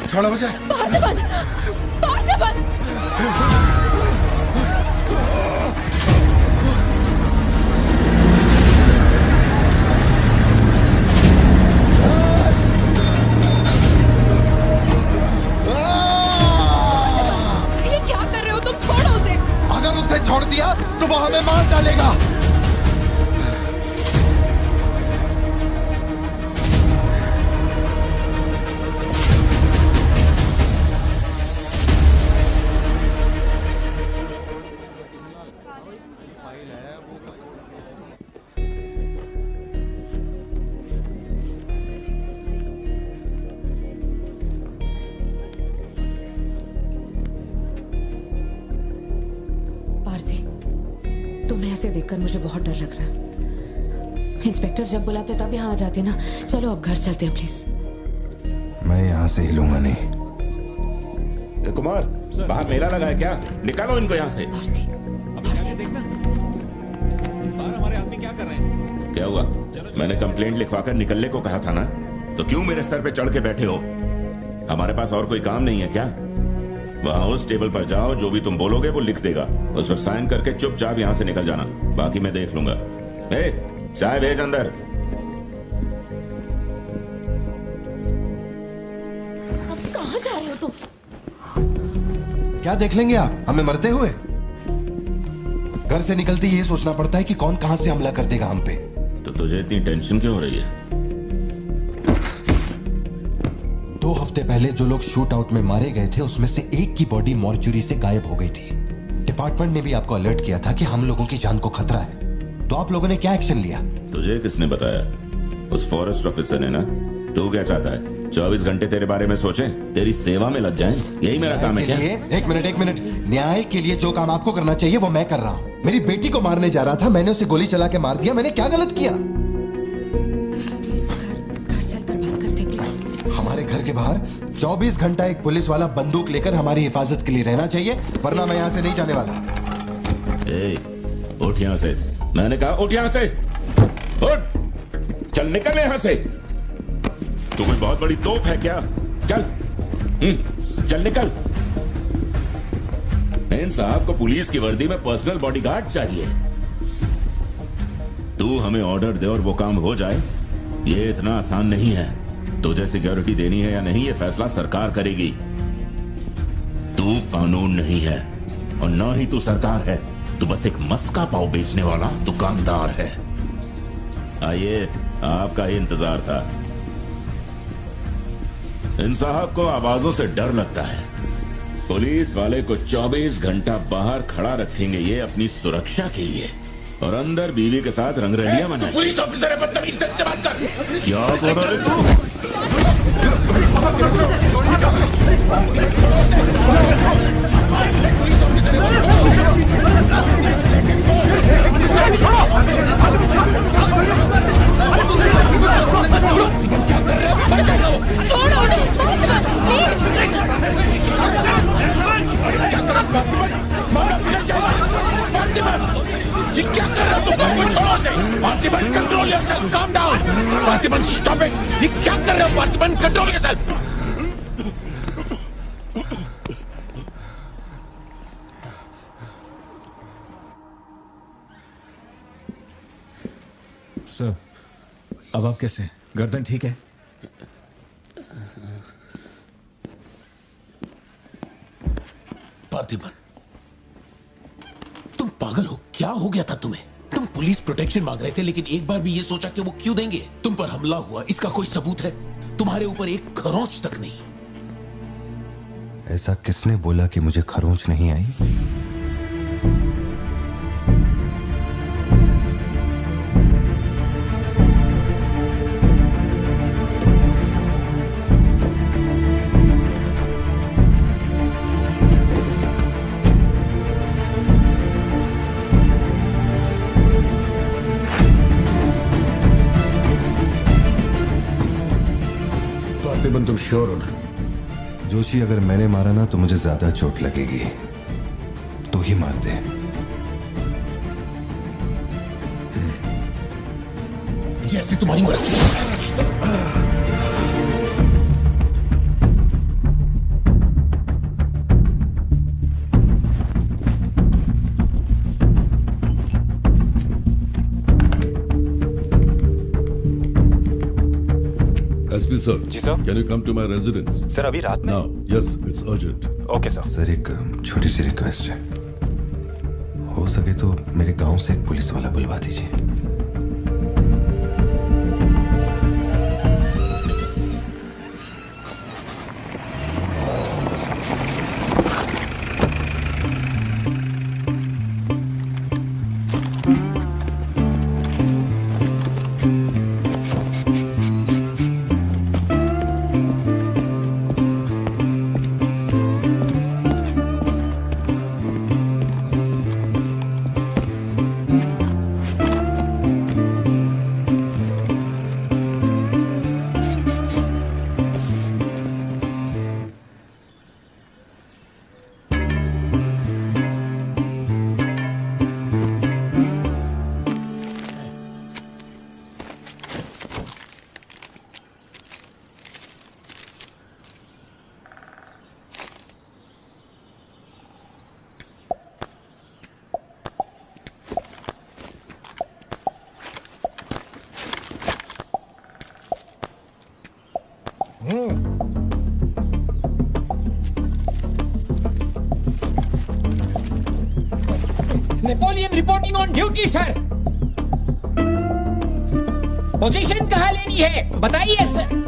छोड़ो मुझे। पार्थिबन! पार्थिबन! ये क्या कर रहे हो तुम? छोड़ो उसे। अगर उसे छोड़ दिया तो वो हमें मार डालेगा। देखकर मुझे बहुत डर लग रहा है। इंस्पेक्टर जब बुलाते तब यहाँ आ जाते ना। चलो अब घर चलते हैं प्लीज। मैं यहाँ से हिलूंगा नहीं। कुमार, बाहर मेला लगा है क्या? निकालो इनको यहाँ से। देखना बाहर हमारे आदमी क्या कर रहे हैं। क्या हुआ? मैंने कंप्लेंट लिखवाकर निकलने को कहा था ना, तो क्यों मेरे सर पे चढ़ के बैठे हो? हमारे पास और कोई काम नहीं है क्या? वहां उस टेबल पर जाओ, जो भी तुम बोलोगे वो लिख देगा। उस पर साइन करके चुपचाप यहां से निकल जाना, बाकी मैं देख लूंगा। चाय भेज अंदर। अब कहां जा रहे हो तुम? क्या देख लेंगे आप हमें मरते हुए? घर से निकलते ये सोचना पड़ता है कि कौन कहां से हमला कर देगा हम पे। तो तुझे इतनी टेंशन क्यों हो रही है? 2 हफ्ते पहले जो लोग शूट आउट में मारे गए थे उसमें से एक की बॉडी मॉर्चुरी से गायब हो गई थी। डिपार्टमेंट ने भी आपको अलर्ट किया था कि हम लोगों की जान को खतरा है, तो आप लोगों ने क्या एक्शन लिया? तुझे किसने बताया? उस फॉरेस्ट ऑफिसर ने ना। तू क्या चाहता है? 24 घंटे तेरे बारे में सोचें, तेरी सेवा में लग जाएं? यही मेरा काम है क्या? एक मिनट। न्याय के लिए जो काम आपको करना चाहिए वो मैं कर रहा हूँ। मेरी बेटी को मारने जा रहा था, मैंने उसे गोली चला के मार दिया। मैंने क्या गलत किया? घर चलकर बात करते प्लीज। हमारे घर के बाहर 24 घंटा एक पुलिस वाला बंदूक लेकर हमारी हिफाजत के लिए रहना चाहिए, वरना मैं यहाँ से नहीं जाने वाला। उठ यहाँ से। मैंने कहा उठ यहाँ से। उठ, चल निकल यहाँ से। तू कोई बहुत बड़ी तोप है क्या? चल चल निकल। इन साहब को पुलिस की वर्दी में पर्सनल बॉडीगार्ड चाहिए। तू हमें ऑर्डर दे और वो काम हो जाए, ये इतना आसान नहीं है। तुझे सिक्योरिटी देनी है या नहीं, ये फैसला सरकार करेगी। तू कानून नहीं है और ना ही तू सरकार है। तू बस एक मस्का पाव बेचने वाला दुकानदार है। आइए, आपका ही इंतजार था। इन साहब को आवाजों से डर लगता है। पुलिस वाले को 24 घंटा बाहर खड़ा रखेंगे ये अपनी सुरक्षा के लिए, और अंदर बीवी के साथ रंगरलियां मनाएंगे। पुलिस ऑफिसर है, बदतमीज ढंग से बात कर। क्या बोल रहे तू? छोड़ो उन्हें, प्लीज। ये क्या कर रहे हो तुम? छोड़ो उसे। Parthiban, control yourself, calm down. Parthiban, stop it. ये क्या कर रहे हो पार्थिबन? Control yourself. सर, अब आप कैसे हैं? गर्दन ठीक है? पार्थिबन, तुम पागल हो? क्या हो गया था तुम्हें? तुम पुलिस प्रोटेक्शन मांग रहे थे, लेकिन एक बार भी ये सोचा कि वो क्यों देंगे? तुम पर हमला हुआ, इसका कोई सबूत है? तुम्हारे ऊपर एक खरोंच तक नहीं। ऐसा किसने बोला कि मुझे खरोंच नहीं आई? पार्थिबन, तुम श्योर हो ना? जोशी, अगर मैंने मारा ना तो मुझे ज्यादा चोट लगेगी, तो ही मार दे। जैसे तुम्हारी मर्जी। SP sir. जी sir. Can you come to my residence? Sir, अभी रात में? Now, yes, it's urgent. Okay sir. Sir, एक छोटी सी रिक्वेस्ट है, हो सके तो मेरे गांव से एक पुलिस वाला बुलवा दीजिए। Napoleon reporting on duty sir. Position कहाँ लेनी है बताइए सर।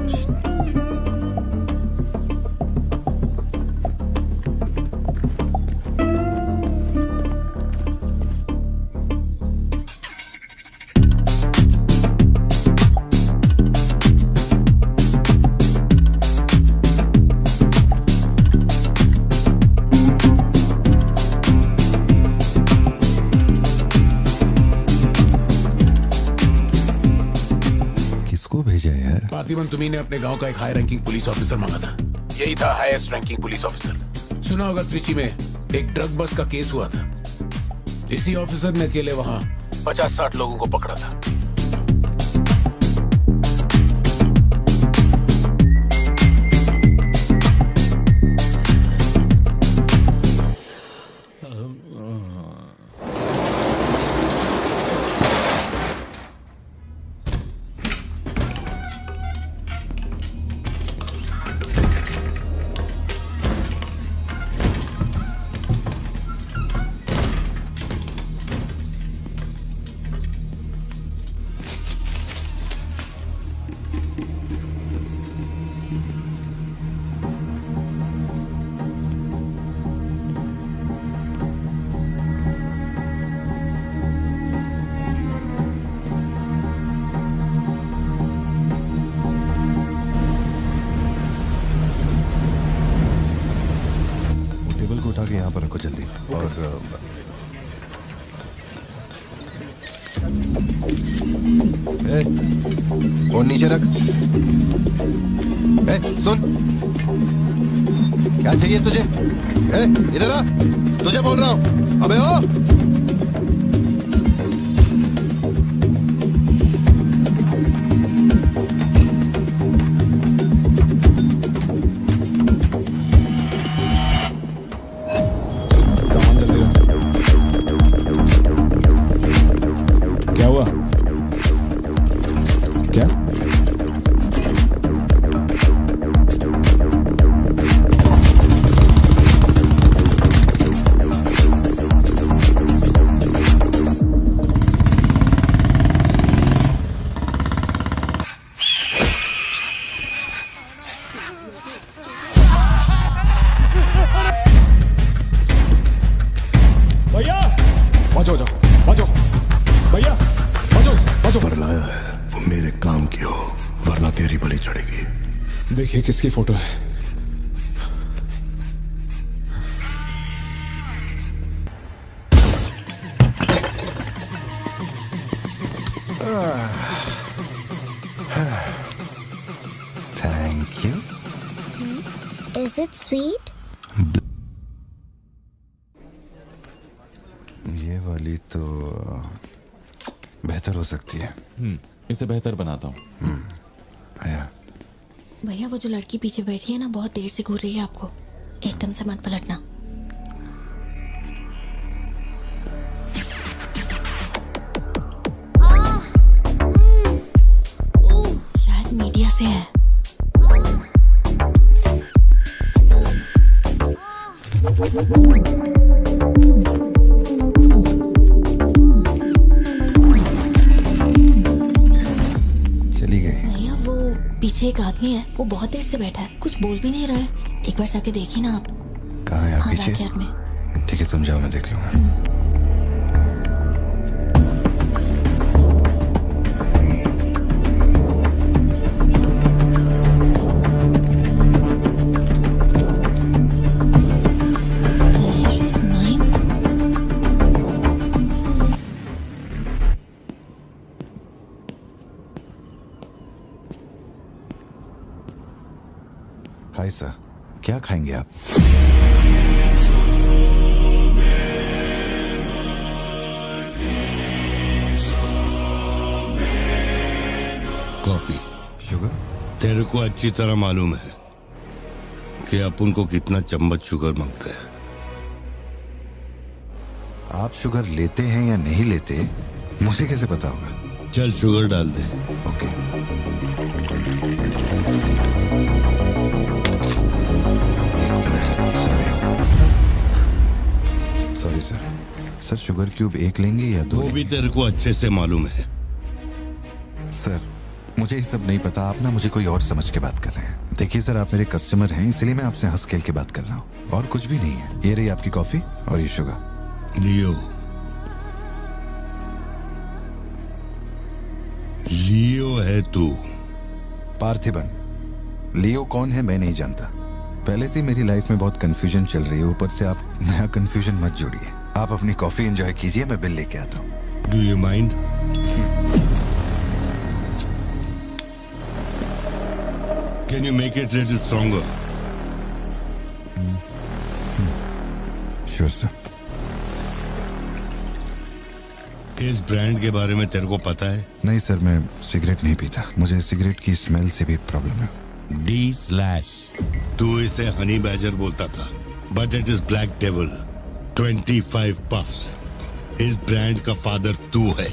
पार्थिबन, तुम्ही ने अपने गांव का एक हाई रैंकिंग पुलिस ऑफिसर मांगा था। यही था हाईएस्ट रैंकिंग पुलिस ऑफिसर। सुना होगा त्रिची में एक ड्रग बस का केस हुआ था। इसी ऑफिसर ने अकेले वहां 50-60 लोगों को पकड़ा था। फोन नीचे रख। सुन, क्या चाहिए तुझे? इधर आ, तुझे बोल रहा हूं। अबे ओ, सामान जल्दी रख। क्या हुआ? बाजो बाजो भैया बाजो बाजो। पर लाया है वो मेरे काम की हो, वरना तेरी बलि चढ़ेगी। देखिए किसकी फोटो है। Thank you. Is it sweet? ये वाली तो बेहतर हो सकती है। इसे बेहतर बनाता हूँ। भैया वो जो लड़की पीछे बैठी है ना, बहुत देर से घूर रही है आपको। एकदम से मत पलटना। शायद मीडिया से है। चली गई। भैया वो पीछे एक आदमी है, वो बहुत देर से बैठा है, कुछ बोल भी नहीं रहा है। एक बार जाके देखिए ना आप। कहाँ है आप? हाँ, पीछे? बैकयार्ड में। ठीक है, तुम जाओ, मैं देख लूंगा। Pleasure is mine. Hi sir, क्या खाएंगे आप? कॉफी। शुगर? तेरे को अच्छी तरह मालूम है कि अपन को कितना चम्मच शुगर मांगता है। आप शुगर लेते हैं या नहीं लेते, मुझे कैसे पता होगा? चल शुगर डाल दे। Okay. Sorry sir. Sir sugar cube एक लेंगे या दो? वो भी तेरे को अच्छे से मालूम है। सर मुझे ये सब नहीं पता, आप ना मुझे कोई और समझ के बात कर रहे हैं। देखिए सर, आप मेरे कस्टमर हैं, इसलिए मैं आपसे हंस खेल के बात कर रहा हूँ, और कुछ भी नहीं है। ये रही आपकी कॉफी और ये शुगर। लियो। लियो है तू। पार्थिबन। लियो कौन है मैं नहीं जानता। पहले से मेरी लाइफ में बहुत कंफ्यूजन चल रही है, ऊपर से आप नया कंफ्यूजन मत जोड़िए। आप अपनी कॉफी एंजॉय कीजिए, मैं बिल लेके आता हूँ। Do you mind? Can you make it little stronger? Sure sir. इस ब्रांड के बारे में तेरे को पता है? नहीं सर, मैं सिगरेट नहीं पीता, मुझे सिगरेट की स्मेल से भी प्रॉब्लम है। D/। तू इसे हनी बैजर बोलता था, but it is black devil. 25 puffs. इस ब्रांड का फादर तू है।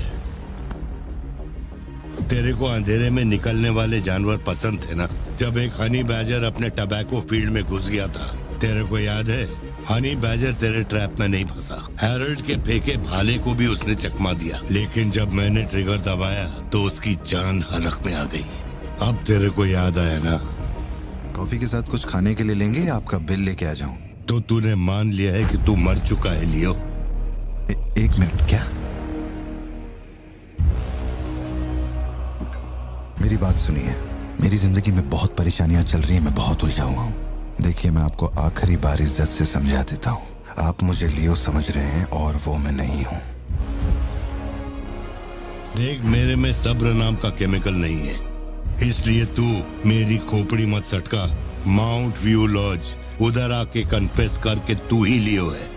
तेरे को अंधेरे में निकलने वाले जानवर पसंद थे ना? जब एक हनी बैजर अपने टबैको फील्ड में घुस गया था, तेरे को याद है? हनी बैजर तेरे ट्रैप में नहीं फंसा। हैरोल्ड के फेंके भाले को भी उसने चकमा दिया, लेकिन जब मैंने ट्रिगर दबाया तो उसकी जान हलक में आ गई। अब तेरे को याद आया ना? कॉफी के साथ कुछ खाने के लिए लेंगे या आपका बिल लेके आ जाऊं? तो तूने मान लिया है कि तू मर चुका है लियो? एक मिनट, क्या? मेरी बात सुनिए, मेरी जिंदगी में बहुत परेशानियां चल रही हैं, मैं बहुत उलझा हुआ हूँ। देखिए, मैं आपको आखिरी बार इज्जत से समझा देता हूँ, आप मुझे लियो समझ रहे हैं और वो मैं नहीं हूँ। देख, मेरे में सब्र नाम का केमिकल नहीं है, इसलिए तू मेरी खोपड़ी मत सटका। माउंट व्यू लॉज, उधर आके कन्फेस करके तू ही लियो है।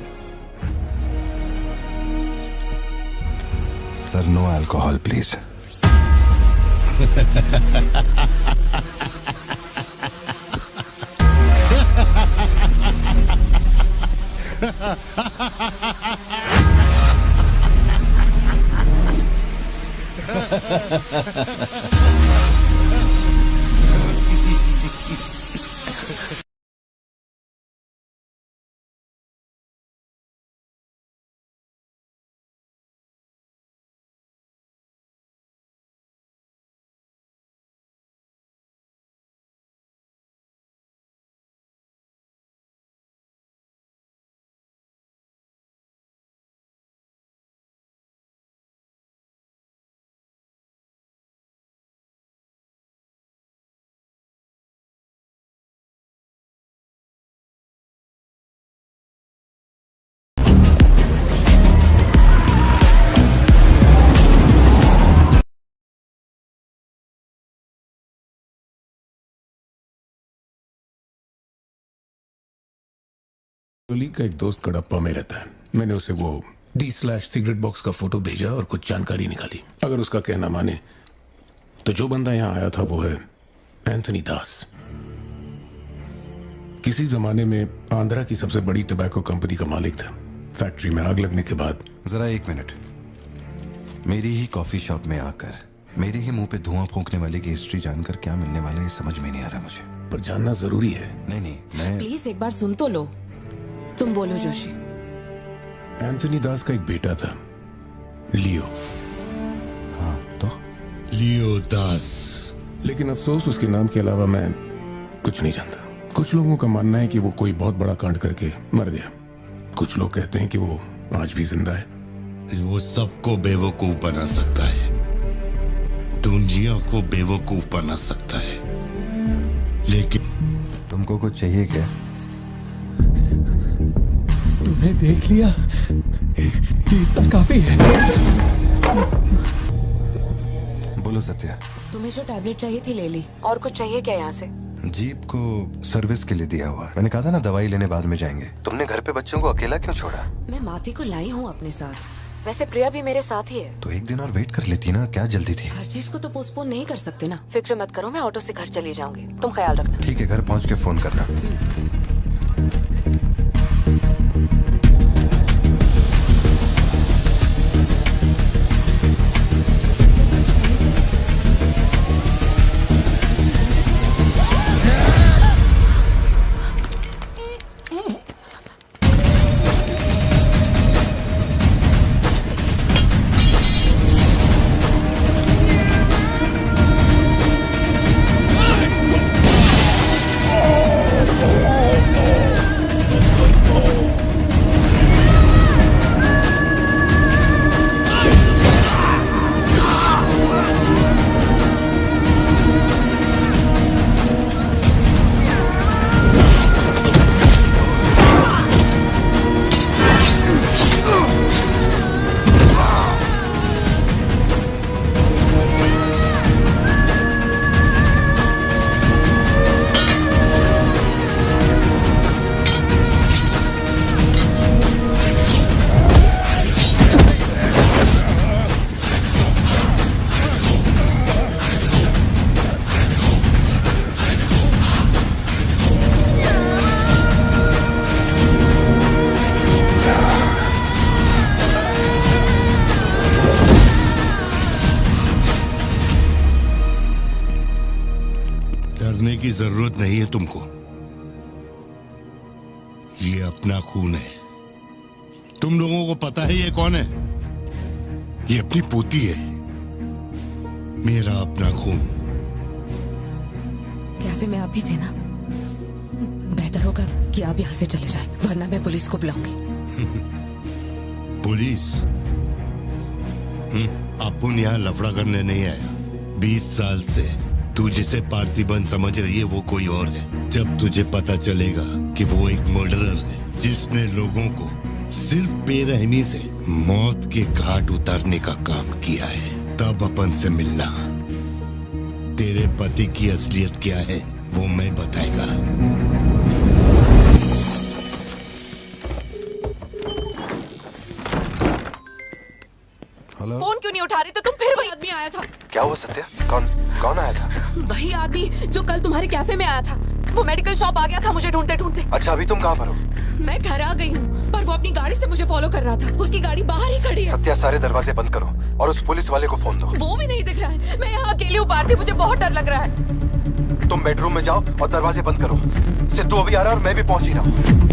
Sir, no alcohol please. जोली का एक दोस्त कड़प्पा में रहता है। मैंने उसे वो D/सिगरेट बॉक्स का फोटो भेजा और कुछ जानकारी निकाली। अगर उसका कहना माने तो जो बंदा यहाँ आया था वो है एंथनी दास। किसी जमाने में आंध्रा की सबसे बड़ी टबैको कंपनी का मालिक था। फैक्ट्री में आग लगने के बाद। जरा एक मिनट, मेरी ही कॉफी शॉप में आकर मेरे ही मुंह पे धुआं फूंकने वाले की हिस्ट्री जानकर क्या मिलने वाला है समझ में नहीं आ रहा मुझे। पर जानना जरूरी है। नहीं मैं प्लीज एक बार सुन तो लो। तुम बोलो जोशी। एंथनी दास का एक बेटा था, लियो। हाँ तो लियो दास। लेकिन अफसोस उसके नाम के अलावा मैं कुछ नहीं जानता। कुछ लोगों का मानना है कि वो कोई बहुत बड़ा कांड करके मर गया। कुछ लोग कहते हैं कि वो आज भी जिंदा है। वो सबको बेवकूफ बना सकता है, दुनिया को बेवकूफ बना सकता है, लेकिन तुमको कुछ चाहिए क्या? तुम्हें देख लिया, इतना काफी है। बोलो सत्या। तुम्हें जो टैबलेट चाहिए थी ले ली। और कुछ चाहिए क्या यहाँ से? जीप को सर्विस के लिए दिया हुआ। मैंने कहा था ना दवाई लेने बाद में जाएंगे। तुमने घर पे बच्चों को अकेला क्यों छोड़ा? मैं माथी को लाई हूँ अपने साथ। वैसे प्रिया भी मेरे साथ ही है। तो एक दिन और वेट कर लेती ना, क्या जल्दी थी? हर चीज को तो पोस्टपोन नहीं कर सकते ना। फिक्र मत करो, मैं ऑटो से घर चली जाऊंगी। तुम ख्याल रखना। ठीक है, घर पहुँच के फोन करना। डरने की जरूरत नहीं है तुमको। ये अपना खून है। तुम लोगों को पता है ये कौन है? ये अपनी पोती है, मेरा अपना खून। कैफे में आप भी थे ना? बेहतर होगा कि आप यहाँ से चले जाएं, वरना मैं पुलिस को बुलाऊंगी। पुलिस? अपुन यहाँ लफड़ा करने नहीं आया। 20 साल से तू जिसे पार्थिबन समझ रही है वो कोई और है। जब तुझे पता चलेगा कि वो एक मर्डरर है जिसने लोगों को सिर्फ बेरहमी से मौत के घाट उतारने का काम किया है, तब अपन से मिलना। तेरे पति की असलियत क्या है वो मैं बताएगा। हेलो? फोन क्यों नहीं उठा रही थे तुम? फिर वही आदमी आया था। क्या हुआ सत्या? कौन आया था? वही आदमी जो कल तुम्हारे कैफे में आया था। वो मेडिकल शॉप आ गया था मुझे ढूंढते ढूंढते। अच्छा, अभी तुम कहाँ पर हो? मैं घर आ गई हूँ, पर वो अपनी गाड़ी से मुझे फॉलो कर रहा था। उसकी गाड़ी बाहर ही खड़ी है। सत्या, सारे दरवाजे बंद करो और उस पुलिस वाले को फोन दो। वो भी नहीं दिख रहा है। मैं यहाँ अकेली हूँ पार्थी, मुझे बहुत डर लग रहा है। तुम बेडरूम में जाओ और दरवाजे बंद करो। सिद्धू अभी आ रहा है और मैं भी पहुंच ही रहा हूँ।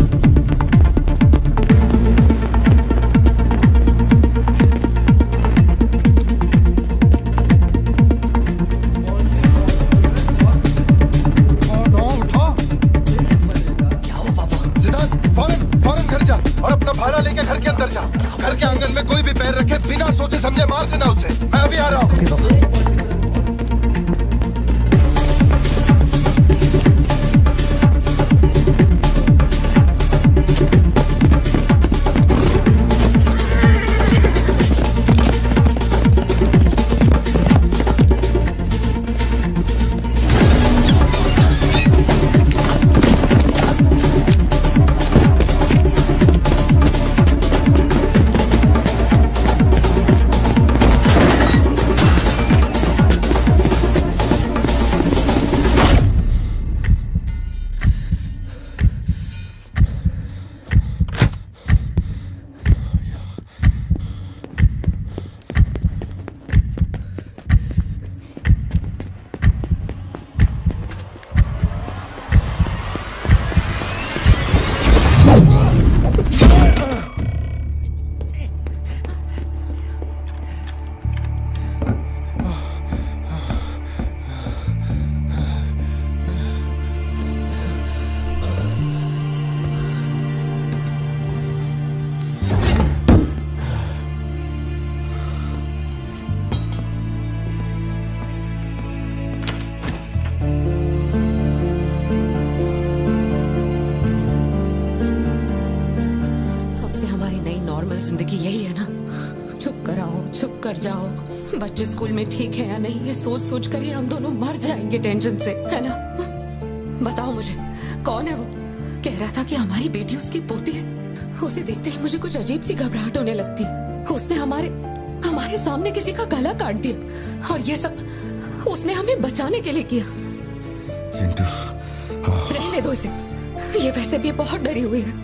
भाला लेके घर के अंदर जा। घर के आंगन में कोई भी पैर रखे बिना सोचे समझे मार देना उसे। मैं अभी आ रहा हूँ। ओके बाबा। नॉर्मल जिंदगी यही है ना, चुप कर आओ, चुप कर जाओ, बच्चे स्कूल में ठीक है या नहीं ये सोच सोच कर ही हम दोनों मर जाएंगे टेंशन से, है ना? बताओ मुझे, कौन है वो? कह रहा था कि हमारी बेटी उसकी पोती है। उसे देखते ही मुझे कुछ अजीब सी घबराहट होने लगती है। उसने हमारे सामने किसी का गला काट दिया, और ये सब उसने हमें बचाने के लिए किया। चिंटू, रहने दो इसे, ये वैसे भी बहुत डरी हुई है।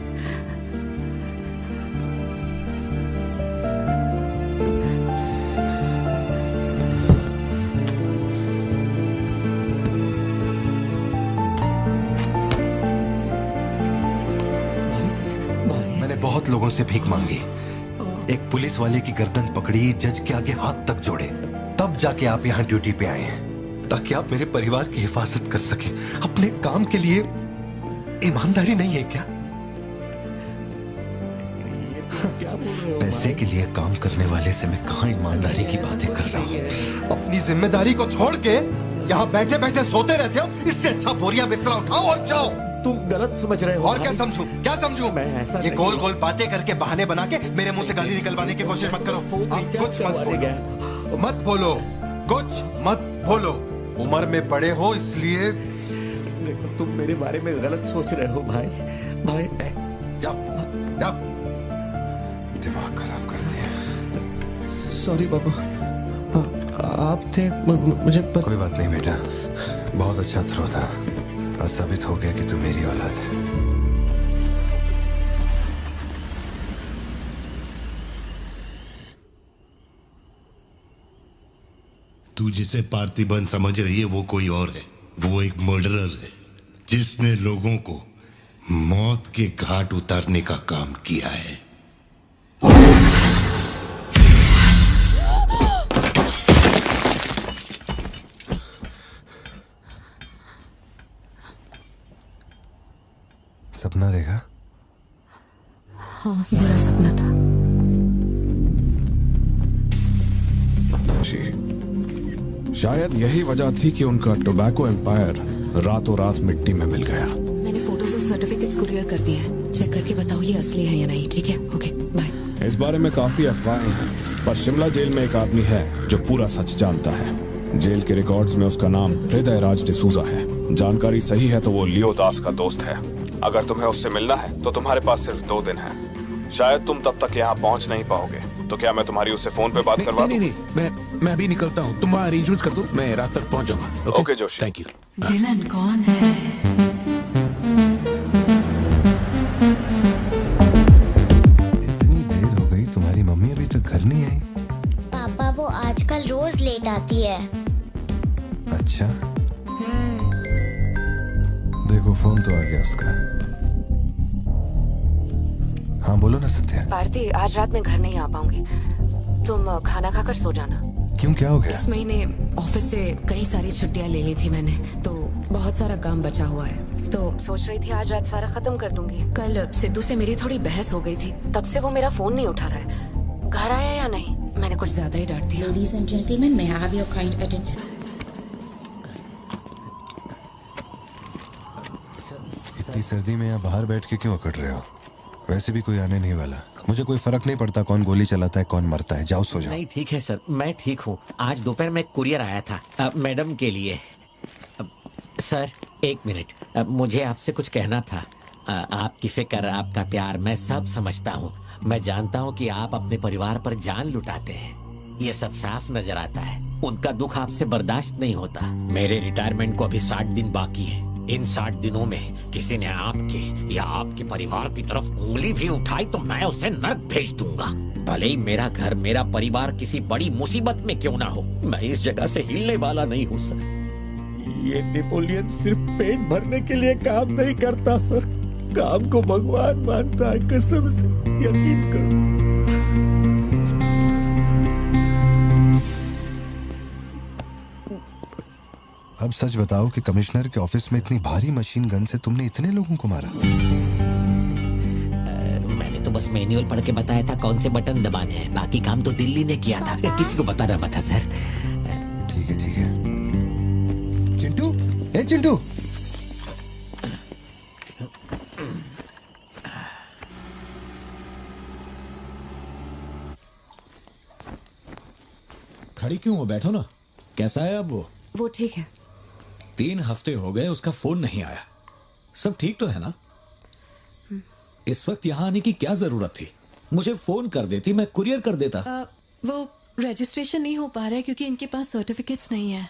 बहुत लोगों से भीख मांगी, एक पुलिस वाले की गर्दन पकड़ी, जज के आगे हाथ तक जोड़े, तब जाके आप यहाँ ड्यूटी पे आए हैं ताकि आप मेरे परिवार की हिफाजत कर सके। अपने काम के लिए ईमानदारी नहीं है क्या? क्या बोल रहे हो? पैसे के लिए काम करने वाले से मैं कहाँ ईमानदारी की बातें कर रहा हूँ? अपनी जिम्मेदारी को छोड़ के यहाँ बैठे बैठे सोते रहते हो। इससे अच्छा बोरिया बिस्तरा उठाओ और जाओ। तुम गलत समझ रहे हो। और क्या समझूं? क्या समझूं? मैं ऐसा ये गोल गोल बातें करके बहाने बना के मेरे मुंह से गाली निकलवाने की कोशिश मत करो। आप कुछ मत बोलो, मत बोलो, कुछ मत बोलो। उम्र में बड़े हो इसलिए। देखो तुम मेरे बारे में गलत सोच रहे हो भाई। जाओ जाओ, दिमाग खराब कर दिया। सॉरी पापा, आप थे मुझे कोई बात नहीं बेटा, बहुत अच्छा थ्रो था। आज साबित हो गया कि तू मेरी औलाद है। तू जिसे पार्थिबन समझ रही है वो कोई और है। वो एक मर्डरर है जिसने लोगों को मौत के घाट उतारने का काम किया है। सपना देखा? हाँ, बुरा सपना था। शायद यही वजह थी कि उनका टोबैको एम्पायर रातों रात मिट्टी में मिल गया। मैंने फोटोज और सर्टिफिकेट्स कुरियर कर दिए हैं। चेक करके बताओ ये असली है या नहीं। ठीक है, ओके, बाय। इस बारे में काफी अफवाहें हैं, पर शिमला जेल में एक आदमी है जो पूरा सच जानता है। जेल के रिकॉर्ड्स में उसका नाम हृदय राज डिसूजा है। जानकारी सही है तो वो लियो दास का दोस्त है। अगर तुम्हें उससे मिलना है तो तुम्हारे पास सिर्फ 2 दिन है। शायद तुम तब तक यहाँ पहुँच नहीं पाओगे, तो क्या मैं तुम्हारी उससे फोन पे बात करवा दूं? नहीं, मैं अभी निकलता हूँ। तुम वहाँ अरेंजमेंट कर दो, मैं रात तक पहुँच जाऊंगा। Okay Joshi, thank you. Villain कौन है? इतनी देर हो गई, तुम्हारी मम्मी अभी तक घर नहीं आई? पापा वो आजकल रोज लेट आती है। अच्छा, देखो फोन तो आ गया उसका। हाँ बोलो ना सत्या। भारती, आज रात में घर नहीं आ पाऊंगी। तुम खाना खाकर सो जाना। क्यों, क्या हो गया? इस महीने ऑफिस से कई सारी छुट्टियां ले ली थी मैंने, तो बहुत सारा काम बचा हुआ है। तो सोच रही थी आज रात सारा खत्म कर दूंगी। कल सिद्धू से मेरी थोड़ी बहस हो गई थी, तब से वो मेरा फोन नहीं उठा रहा है। घर आया या नहीं? मैंने कुछ ज्यादा ही डांट दिया। Ladies and gentlemen, may I have your kind attention? इतनी सर्दी में यहाँ बाहर बैठ के क्यों अकड़ रहे हो? वैसे भी कोई आने नहीं वाला। मुझे कोई फर्क नहीं पड़ता कौन गोली चलाता है कौन मरता है। जाओ सो जाओ। नहीं ठीक है सर, मैं ठीक हूँ। आज दोपहर में कुरियर आया था मैडम के लिए। सर 1 मिनट, मुझे आपसे कुछ कहना था। आपकी फिक्र, आपका प्यार मैं सब समझता हूँ। मैं जानता हूँ कि आप अपने परिवार पर जान लुटाते हैं, ये सब साफ नजर आता है। उनका दुख आपसे बर्दाश्त नहीं होता। मेरे रिटायरमेंट को अभी 60 दिन बाकी है। इन 60 दिनों में किसी ने आपके या आपके परिवार की तरफ उंगली भी उठाई तो मैं उसे नर्क भेज दूंगा। भले ही मेरा घर, मेरा परिवार किसी बड़ी मुसीबत में क्यों ना हो, मैं इस जगह से हिलने वाला नहीं हूँ सर। ये नेपोलियन सिर्फ पेट भरने के लिए काम नहीं करता सर, काम को भगवान मानता है। कसम से यकीन करो। अब सच बताओ कि कमिश्नर के ऑफिस में इतनी भारी मशीन गन से तुमने इतने लोगों को मारा? मैंने तो बस मैनुअल पढ़ के बताया था कौन से बटन दबाने हैं, बाकी काम तो दिल्ली ने किया था। किसी को बताना मत था सर। ठीक है ठीक है। चिंटू, ए चिंटू, खड़ी क्यों हो? बैठो ना। कैसा है अब वो ठीक है। 3 हफ्ते हो गए उसका फोन नहीं आया। सब ठीक तो है ना? इस वक्त यहाँ आने की क्या जरूरत थी? मुझे फोन कर देती, मैं कुरियर कर देता। वो रजिस्ट्रेशन नहीं हो पा रहा है क्योंकि इनके पास सर्टिफिकेट्स नहीं है,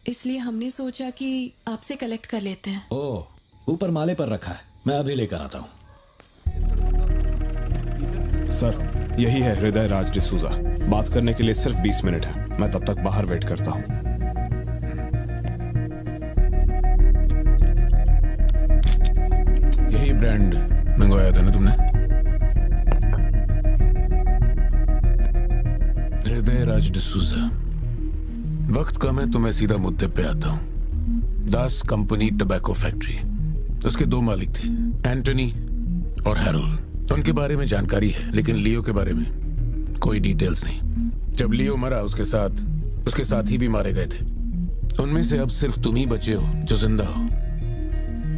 इसलिए हमने सोचा कि आपसे कलेक्ट कर लेते हैं। ओह, ऊपर माले पर रखा है, मैं अभी लेकर आता हूँ। सर, यही है हृदय राज डिसूजा। बात करने के लिए सिर्फ 20 मिनट है। मैं तब तक बाहर वेट करता हूँ। यही ब्रांड मंगवाया था ना तुमने? हृदय राज डिसूजा। वक्त कम है तो मैं सीधा मुद्दे पे आता हूँ। दास कंपनी टबैको फैक्ट्री, उसके 2 मालिक थे, एंटनी और हैरोल्ड। उनके बारे में जानकारी है, लेकिन लियो के बारे में कोई डिटेल्स नहीं। जब लियो मरा, उसके साथी भी मारे गए थे। उनमें से अब सिर्फ तुम ही बचे हो जो जिंदा हो।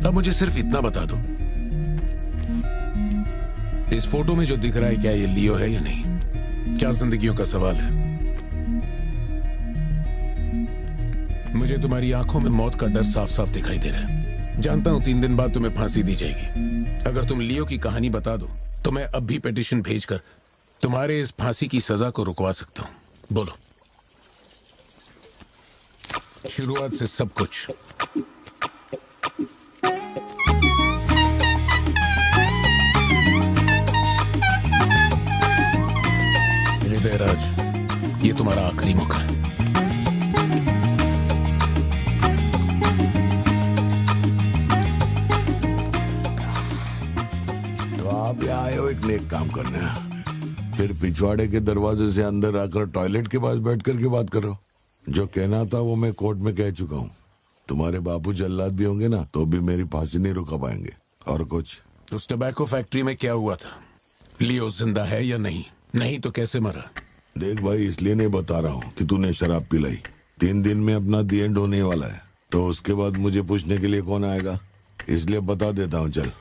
अब मुझे सिर्फ इतना बता दो, इस फोटो में जो दिख रहा है क्या ये लियो है या नहीं? 4 जिंदगियों का सवाल है। मुझे तुम्हारी आंखों में मौत का डर साफ साफ दिखाई दे रहा है। जानता हूं 3 दिन बाद तुम्हें फांसी दी जाएगी। अगर तुम लियो की कहानी बता दो तो मैं अब भी पिटीशन भेजकर तुम्हारे इस फांसी की सजा को रुकवा सकता हूं। बोलो। शुरुआत से सब कुछ। हृदय राज, ये तुम्हारा आखिरी मौका है। तो आप यहाँ आए हो एक नेक काम करने, फिर पिछवाड़े के दरवाजे से अंदर आकर टॉयलेट के पास बैठ कर के बात करो। जो कहना था वो मैं कोर्ट में कह चुका हूँ। तुम्हारे बापू जल्लाद भी होंगे ना तो भी मेरी फांसी नहीं रुका पाएंगे। और कुछ? उस टबैको फैक्ट्री में क्या हुआ था? लियो जिंदा है या नहीं? नहीं तो कैसे मरा? देख भाई, इसलिए नहीं बता रहा हूँ कि तूने शराब पिलाई। 3 दिन में अपना दी एंड होने वाला है, तो उसके बाद मुझे पूछने के लिए कौन आएगा? इसलिए बता देता हूँ। चल,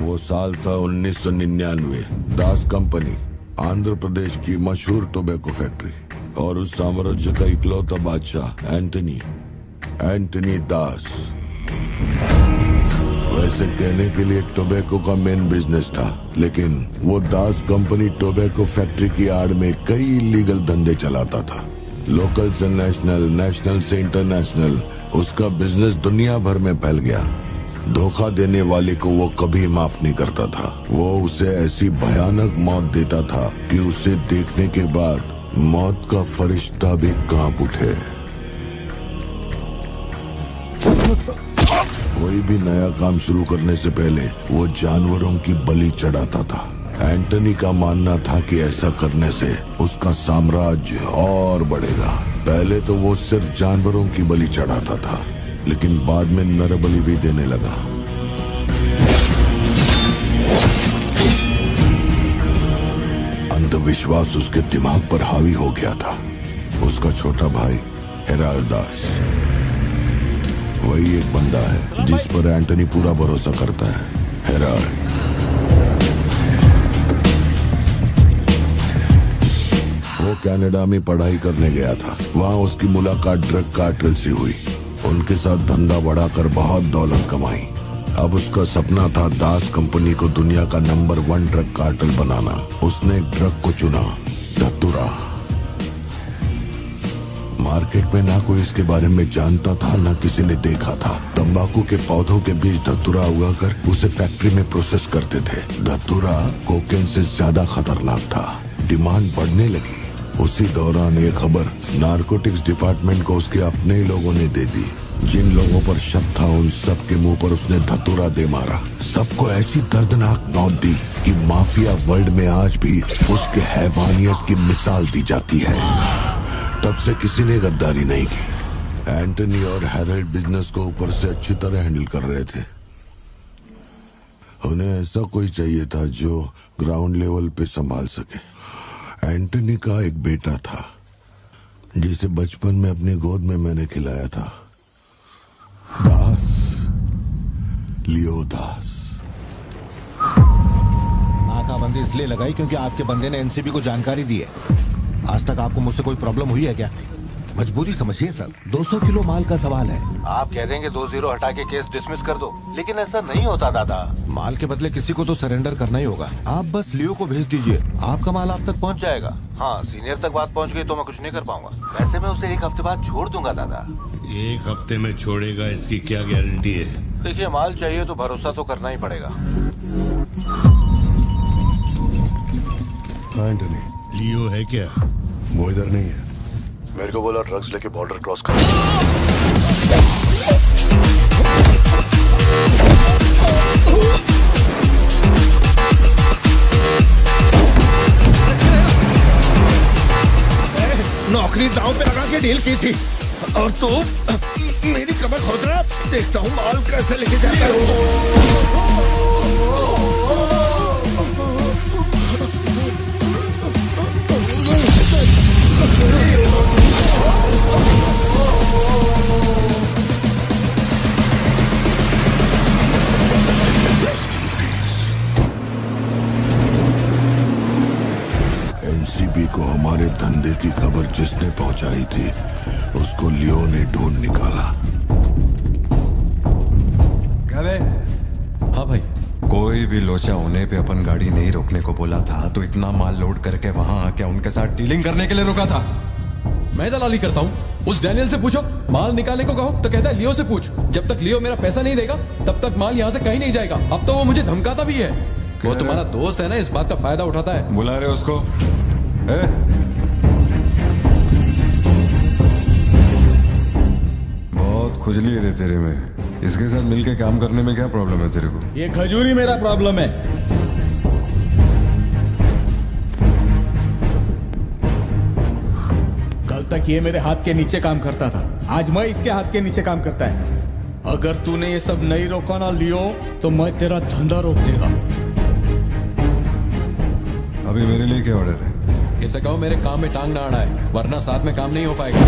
वो साल था 1999। दास कंपनी, आंध्र प्रदेश की मशहूर टोबैको फैक्ट्री, और उस साम्राज्य का इकलौता बादशाह एंटनी दास। वैसे कहने के लिए टोबैको का मेन बिजनेस था, लेकिन वो दास कंपनी टोबैको फैक्ट्री की आड़ में कई इलीगल धंधे चलाता था। लोकल से नेशनल, नेशनल से इंटरनेशनल, उसका बिजनेस दुनिया भर में फैल गया। धोखा देने वाले को वो कभी माफ नहीं करता था। वो उसे ऐसी भयानक मौत देता था कि उसे देखने के बाद मौत का फरिश्ता भी कांप उठे। कोई भी नया काम शुरू करने से पहले वो जानवरों की बलि चढ़ाता था। एंटनी का मानना था कि ऐसा करने से उसका साम्राज्य और बढ़ेगा। पहले तो वो सिर्फ जानवरों की बलि चढ़ाता था, लेकिन बाद में नर बलि भी देने लगा। अंधविश्वास उसके दिमाग पर हावी हो गया था। उसका छोटा भाई हेराल्ड दास, वही एक बंदा है जिस पर एंटनी पूरा भरोसा करता है। हेराल्ड वो कनाडा में पढ़ाई करने गया था। वहां उसकी मुलाकात ड्रग कार्टेल से हुई। उनके साथ धंधा बढ़ाकर बहुत दौलत कमाई। अब उसका सपना था दास कंपनी को दुनिया का नंबर 1 ड्रग कार्टेल बनाना। उसने एक ड्रग को चुना, धतूरा। मार्केट में ना कोई इसके बारे में जानता था, ना किसी ने देखा था। तंबाकू के पौधों के बीच धतूरा उगाकर उसे फैक्ट्री में प्रोसेस करते थे। धतूरा कोकेन से ज्यादा खतरनाक था। डिमांड बढ़ने लगी। उसी दौरान ये खबर नारकोटिक्स डिपार्टमेंट को उसके अपने ही लोगों ने दे दी। जिन लोगों पर शक था उन सब के मुंह पर उसने धतूरा दे मारा। सबको ऐसी दर्दनाक मौत दी कि माफिया वर्ल्ड में आज भी उसके हैवानियत की मिसाल दी जाती है। तब से किसी ने गद्दारी नहीं की। एंटनी और हैरोल्ड बिजनेस को ऊपर से अच्छी तरह हैंडल कर रहे थे। उन्हें ऐसा कोई चाहिए था जो ग्राउंड लेवल पे संभाल सके। एंटनी का एक बेटा था जिसे बचपन में अपनी गोद में मैंने खिलाया था, दास, लियो दास। आका तालाबंदी इसलिए लगाई क्योंकि आपके बंदे ने एनसीबी को जानकारी दी है। आज तक आपको मुझसे कोई प्रॉब्लम हुई है क्या? मजबूरी समझिए सर, 200 किलो माल का सवाल है। आप कह देंगे 2-0 हटा के केस डिसमिस कर दो, लेकिन ऐसा नहीं होता दादा। माल के बदले किसी को तो सरेंडर करना ही होगा। आप बस लियो को भेज दीजिए, आपका माल आप तक पहुंच जाएगा। हाँ, सीनियर तक बात पहुंच गई तो मैं कुछ नहीं कर पाऊंगा। वैसे मैं उसे 1 हफ्ते बाद छोड़ दूंगा दादा। 1 हफ्ते में छोड़ेगा, इसकी क्या गारंटी है? देखिए, माल चाहिए तो भरोसा तो करना ही पड़ेगा। एंटनी, लियो है क्या? वो इधर नहीं है। मेरे को बोला ड्रग्स लेके बॉर्डर क्रॉस कर। नौकरी दांव पे लगा के डील की थी और तू मेरी कमर खोद रहा। देखता हूँ माल कैसे लेके जाता है। एनसीबी को हमारे धंधे की खबर जिसने पहुंचाई थी उसको लियो ने ढूंढ निकाला। क्या बे? हाँ भाई, कोई भी लोचा होने पे अपन गाड़ी नहीं रोकने को बोला था तो इतना माल लोड करके वहां आके उनके साथ डीलिंग करने के लिए रुका था। मैं दलाली करता हूँ? उस डैनियल से पूछो। माल निकालने को कहो तो कहता है लियो से पूछ। जब तक लियो मेरा पैसा नहीं देगा तब तक माल यहाँ से कहीं नहीं जाएगा। अब तो वो मुझे धमकाता भी है। वो तुम्हारा दोस्त है ना, इस बात का फायदा उठाता है। बुला रहे उसको? बहुत खुजली है रे तेरे में। इसके साथ मिलके काम करने में क्या प्रॉब्लम है तेरे को? ये खजूरी मेरा प्रॉब्लम है। कल तक ये मेरे हाथ के नीचे काम करता था, आज मैं इसके हाथ के नीचे काम करता है। अगर तूने ये सब नहीं रोका ना लियो तो मैं तेरा धंधा रोक देगा। अभी मेरे लिए क्या ऑर्डर है? इसे कहो मेरे काम में टांग ना अड़ाए, वरना साथ में काम नहीं हो पाएगा।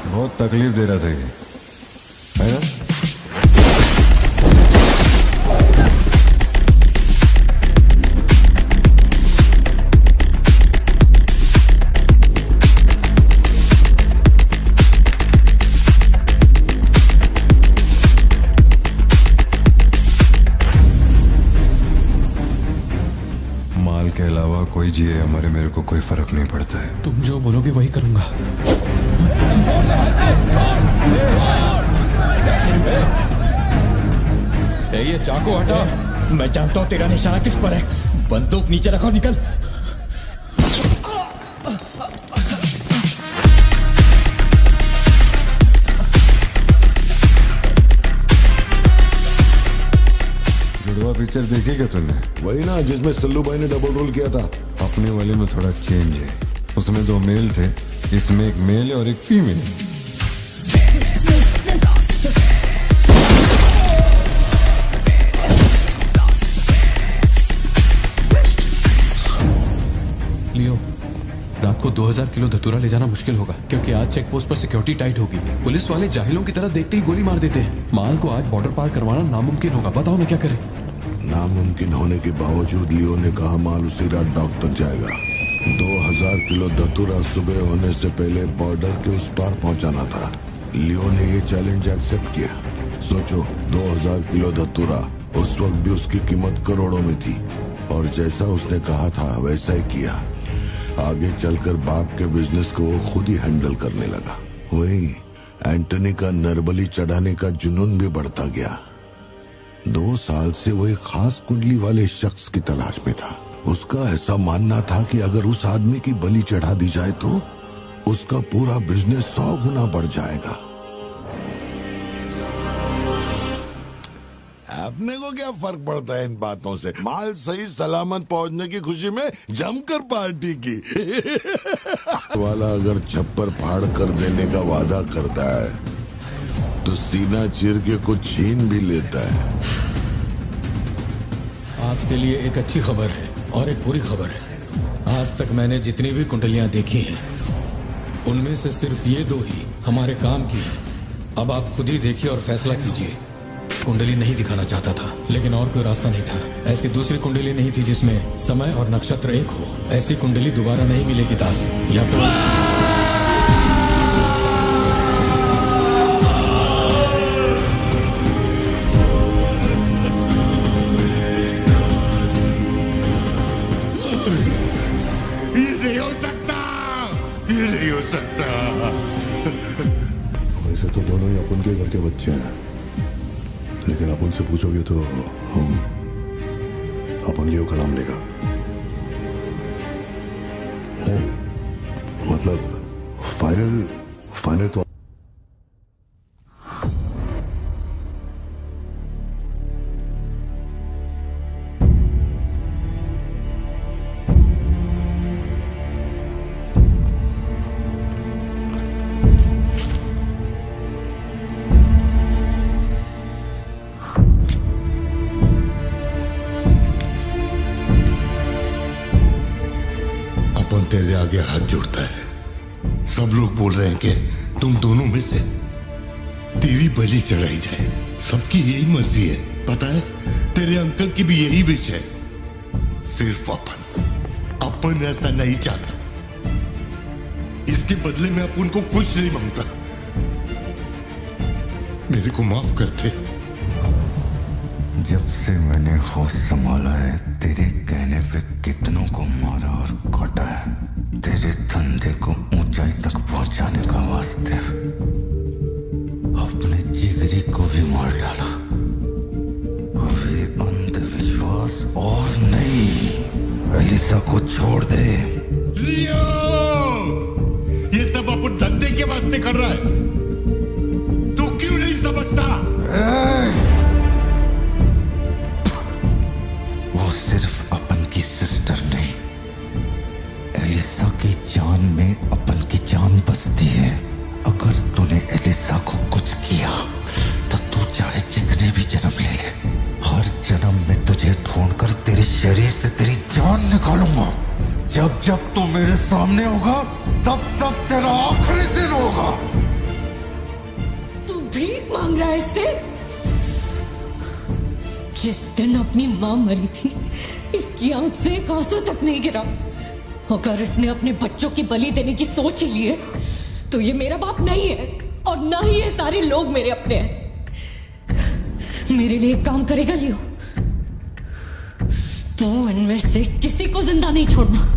बहुत तकलीफ दे रहा था ये, है ना? माल के अलावा कोई जिए हमारे, मेरे को कोई फर्क नहीं पड़ता है। तुम जो बोलोगे वही करूंगा। ये चाकू हटा। मैं जानता हूं तेरा निशाना किस पर है। बंदूक नीचे रखो, निकल। जुड़वा पिक्चर देखी क्या तुमने? वही ना जिसमें सल्लू भाई ने डबल रोल किया था। अपने वाले में थोड़ा चेंज है। उसमें 2 मेल थे, इसमें एक मेल है और एक फीमेल। लियो, रात को 2000 किलो धतूरा ले जाना मुश्किल होगा क्योंकि आज चेक पोस्ट पर सिक्योरिटी टाइट होगी। पुलिस वाले जाहिलों की तरह देखते ही गोली मार देते हैं। माल को आज बॉर्डर पार करवाना नामुमकिन होगा। बताओ मैं क्या करें? नामुमकिन होने के बावजूद लियो ने कहा माल उसी रात डॉक तक जाएगा। 2000 किलो धतूरा सुबह होने से पहले बॉर्डर के उस पार पहुंचाना था। लियो ने ये चैलेंज एक्सेप्ट किया। सोचो, 2000 किलो धतूरा, उस वक्त भी उसकी कीमत करोड़ों में थी और जैसा उसने कहा था वैसा ही किया। आगे चलकर बाप के बिजनेस को वो खुद ही हैंडल करने लगा। वही एंटनी का नरबली चढ़ाने का जुनून भी बढ़ता गया। 2 साल से वो एक खास कुंडली वाले शख्स की तलाश में था। उसका ऐसा मानना था कि अगर उस आदमी की बलि चढ़ा दी जाए तो उसका पूरा बिजनेस 100 गुना बढ़ जाएगा। अपने को क्या फर्क पड़ता है इन बातों से? माल सही सलामत पहुंचने की खुशी में जमकर पार्टी की। वाला अगर छप्पर फाड़ कर देने का वादा करता है तो सीना चीर के कुछ छीन भी लेता है। आपके लिए एक अच्छी खबर है और एक बुरी खबर है। आज तक मैंने जितनी भी कुंडलियां देखी हैं उनमें से सिर्फ ये 2 ही हमारे काम की हैं। अब आप खुद ही देखिए और फैसला कीजिए। कुंडली नहीं दिखाना चाहता था, लेकिन और कोई रास्ता नहीं था। ऐसी दूसरी कुंडली नहीं थी जिसमें समय और नक्षत्र एक हो। ऐसी कुंडली दोबारा नहीं मिलेगी दास। या तो ये नहीं हो सकता। वैसे तो दोनों ही अपन के घर के बच्चे हैं, लेकिन अपन से पूछोगे तो अपन लियो का नाम लेगा। नहीं, मतलब फाइनल तो तेरे आगे हाथ जोड़ता है। सब लोग बोल रहे हैं कि तुम दोनों में से तेरी बलि चढ़ाई जाए। सबकी यही मर्जी है, पता है? तेरे अंकल की भी यही विश है। सिर्फ अपन ऐसा नहीं चाहता। इसके बदले में अपन को कुछ नहीं मांगता। मेरे को माफ करते। जब से मैंने होश संभाला है, तेरे कहने पे कितनों को मारा और काटा है। तेरे धंधे को ऊंचाई तक पहुंचाने का वास्ते अपने जिगरी को भी मार डाला। अब ये अंधविश्वास और नहीं। एलिसा को छोड़ दे। लियो, ये सब अपन धंधे के वास्ते कर रहा है। तू क्यों नहीं समझता? वो सिर्फ अपन की सिस्टर नहीं, एलिसा की जान में अपन की जान बसती है। अगर तूने एलिसा को कुछ किया तो तू चाहे जितने भी जन्म ले ले, हर जन्म में तुझे ढूंढकर तेरे शरीर से तेरी जान निकालूंगा। जब जब तू मेरे सामने होगा तब तब तेरा आखिरी दिन होगा। तू भीख मांग रहा है इससे? जिस दिन अपनी मां मरी थी, इसकी आंख से एक आंसू तक नहीं गिरा। अगर इसने अपने बच्चों की बलि देने की सोच ही ली है तो ये मेरा बाप नहीं है, और ना ही ये सारे लोग मेरे अपने हैं। मेरे लिए एक काम करेगा लियो, तो इनमें से किसी को जिंदा नहीं छोड़ना।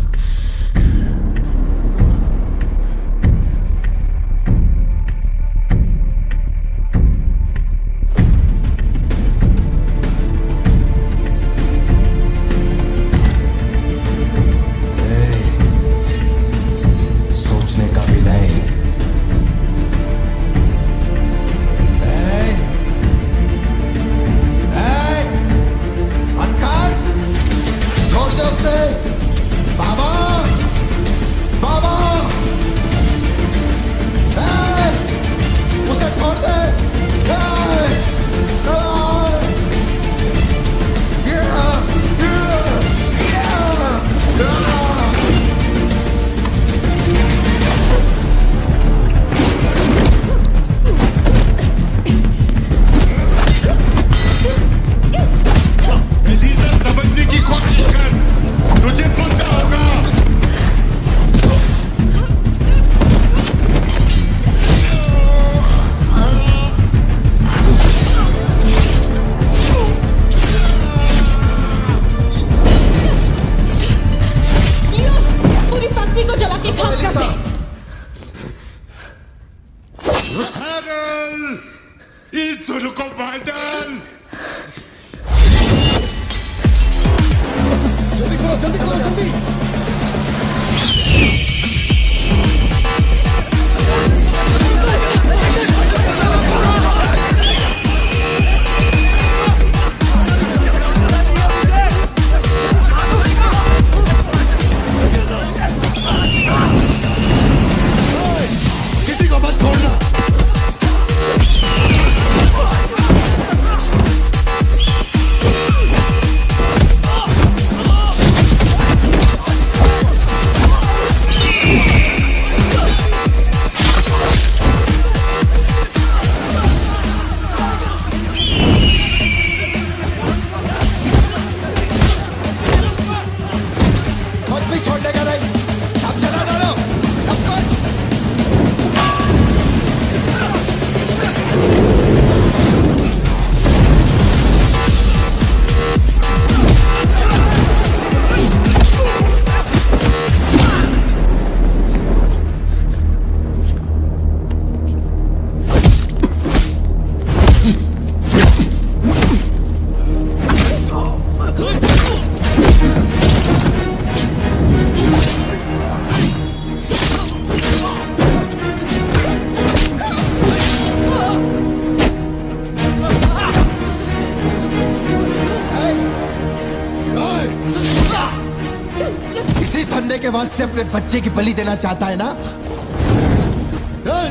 अपने बच्चे की बलि देना चाहता है ना?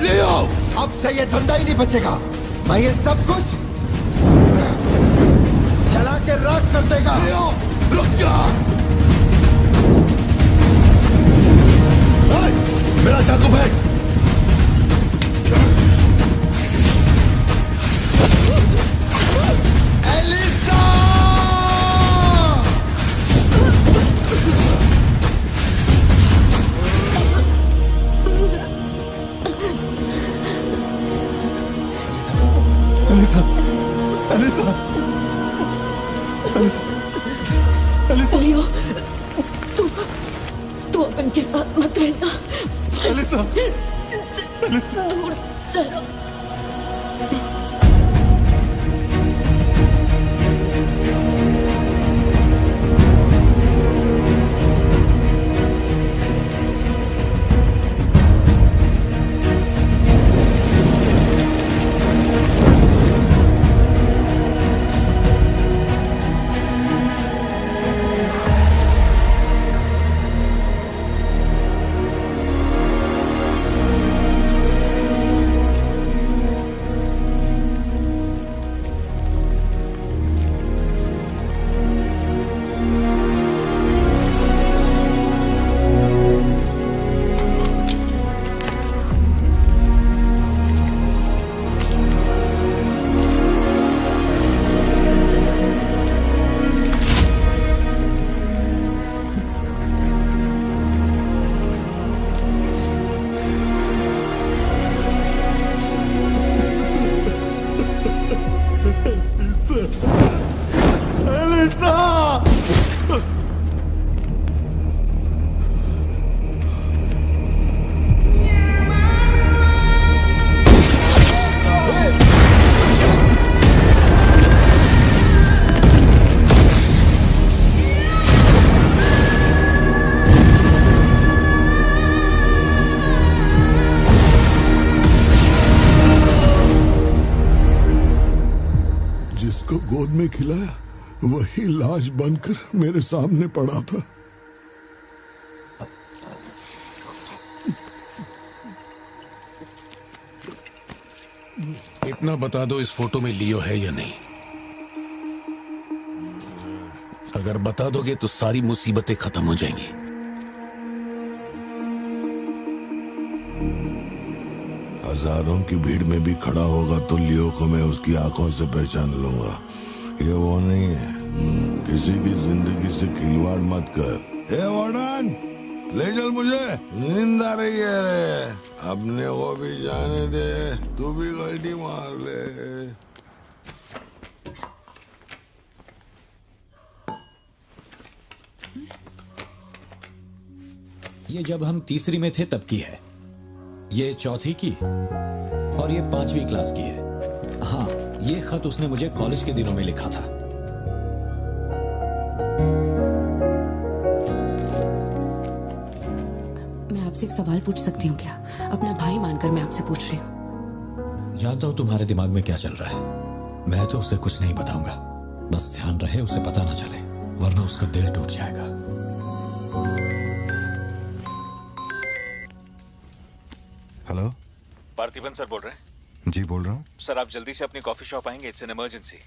लियो, अब से ये धंधा ही नहीं बचेगा। मैं ये सब कुछ जला के राख कर देगा। लियो, रुक जा। मेरा चाकू फेंक। Elisa! Elisa! Elisa! Elisa! Elisa! Leo, तू अपन के साथ मत रहना। एलिसा! एलिसा! दूर चलो। गोद में खिलाया वही लाश बनकर मेरे सामने पड़ा था। इतना बता दो, इस फोटो में लियो है या नहीं? अगर बता दोगे तो सारी मुसीबतें खत्म हो जाएंगी। हजारों की भीड़ में भी खड़ा होगा तो लियो को मैं उसकी आंखों से पहचान लूंगा। ये वो नहीं है। किसी की जिंदगी से खिलवाड़ मत कर। हे वार्डन, ले चल मुझे, नींद आ रही है रे। अपने को भी जाने दे, तू भी गलती मार ले। ये जब हम तीसरी में थे तब की है, ये चौथी की और ये 5वीं क्लास की है। हाँ, ये खत उसने मुझे कॉलेज के दिनों में लिखा था। मैं आपसे एक सवाल पूछ सकती हूँ क्या? अपना भाई मानकर मैं आपसे पूछ रही हूँ। जानता हूँ तुम्हारे दिमाग में क्या चल रहा है। मैं तो उसे कुछ नहीं बताऊंगा। बस ध्यान रहे उसे पता ना चले, वरना उसका दिल टूट जाएगा। हेलो, पार्थिबन सर बोल रहे हैं? जी बोल रहा हूँ। सर आप जल्दी से अपनी कॉफी शॉप आएंगे? It's an emergency.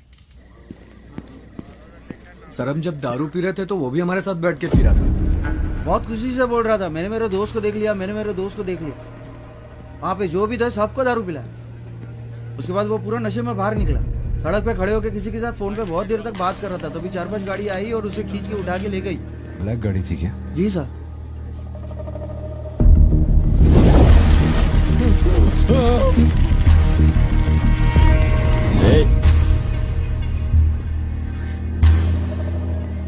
सर हम जब दारू पी रहे थे तो वो भी हमारे साथ बैठ के पी रहा था। बहुत खुशी से बोल रहा था, मैंने मेरे दोस्त को देख लिया, मैंने मेरे दोस्त को देख लिया। वहाँ पे जो भी था सबको दारू पिलाया। उसके बाद वो पूरा नशे में बाहर निकला। सड़क पे खड़े होकर किसी के साथ फोन पे बहुत देर तक बात कर रहा था। तभी 4-5 गाड़ी आई और उसे खींच के उठा के ले गई। ब्लैक गाड़ी थी क्या? जी सर।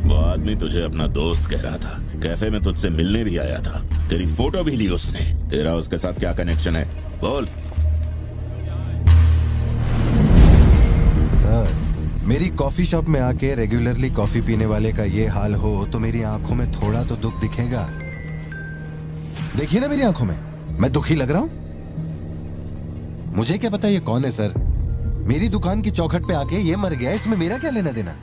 वो आदमी तुझे अपना दोस्त कह रहा था। कैफे में तुझसे मिलने भी आया था। तेरी फोटो भी ली उसने। तेरा उसके साथ क्या कनेक्शन है? बोल। सर, मेरी कॉफी शॉप में आके रेगुलरली कॉफी पीने वाले का ये हाल हो तो मेरी आंखों में थोड़ा तो दुख दिखेगा। देखिए ना मेरी आंखों में, मैं दुखी लग रहा हूं? मुझे क्या पता ये कौन है सर। मेरी दुकान की चौखट पे आके ये मर गया, इसमें मेरा क्या लेना देना।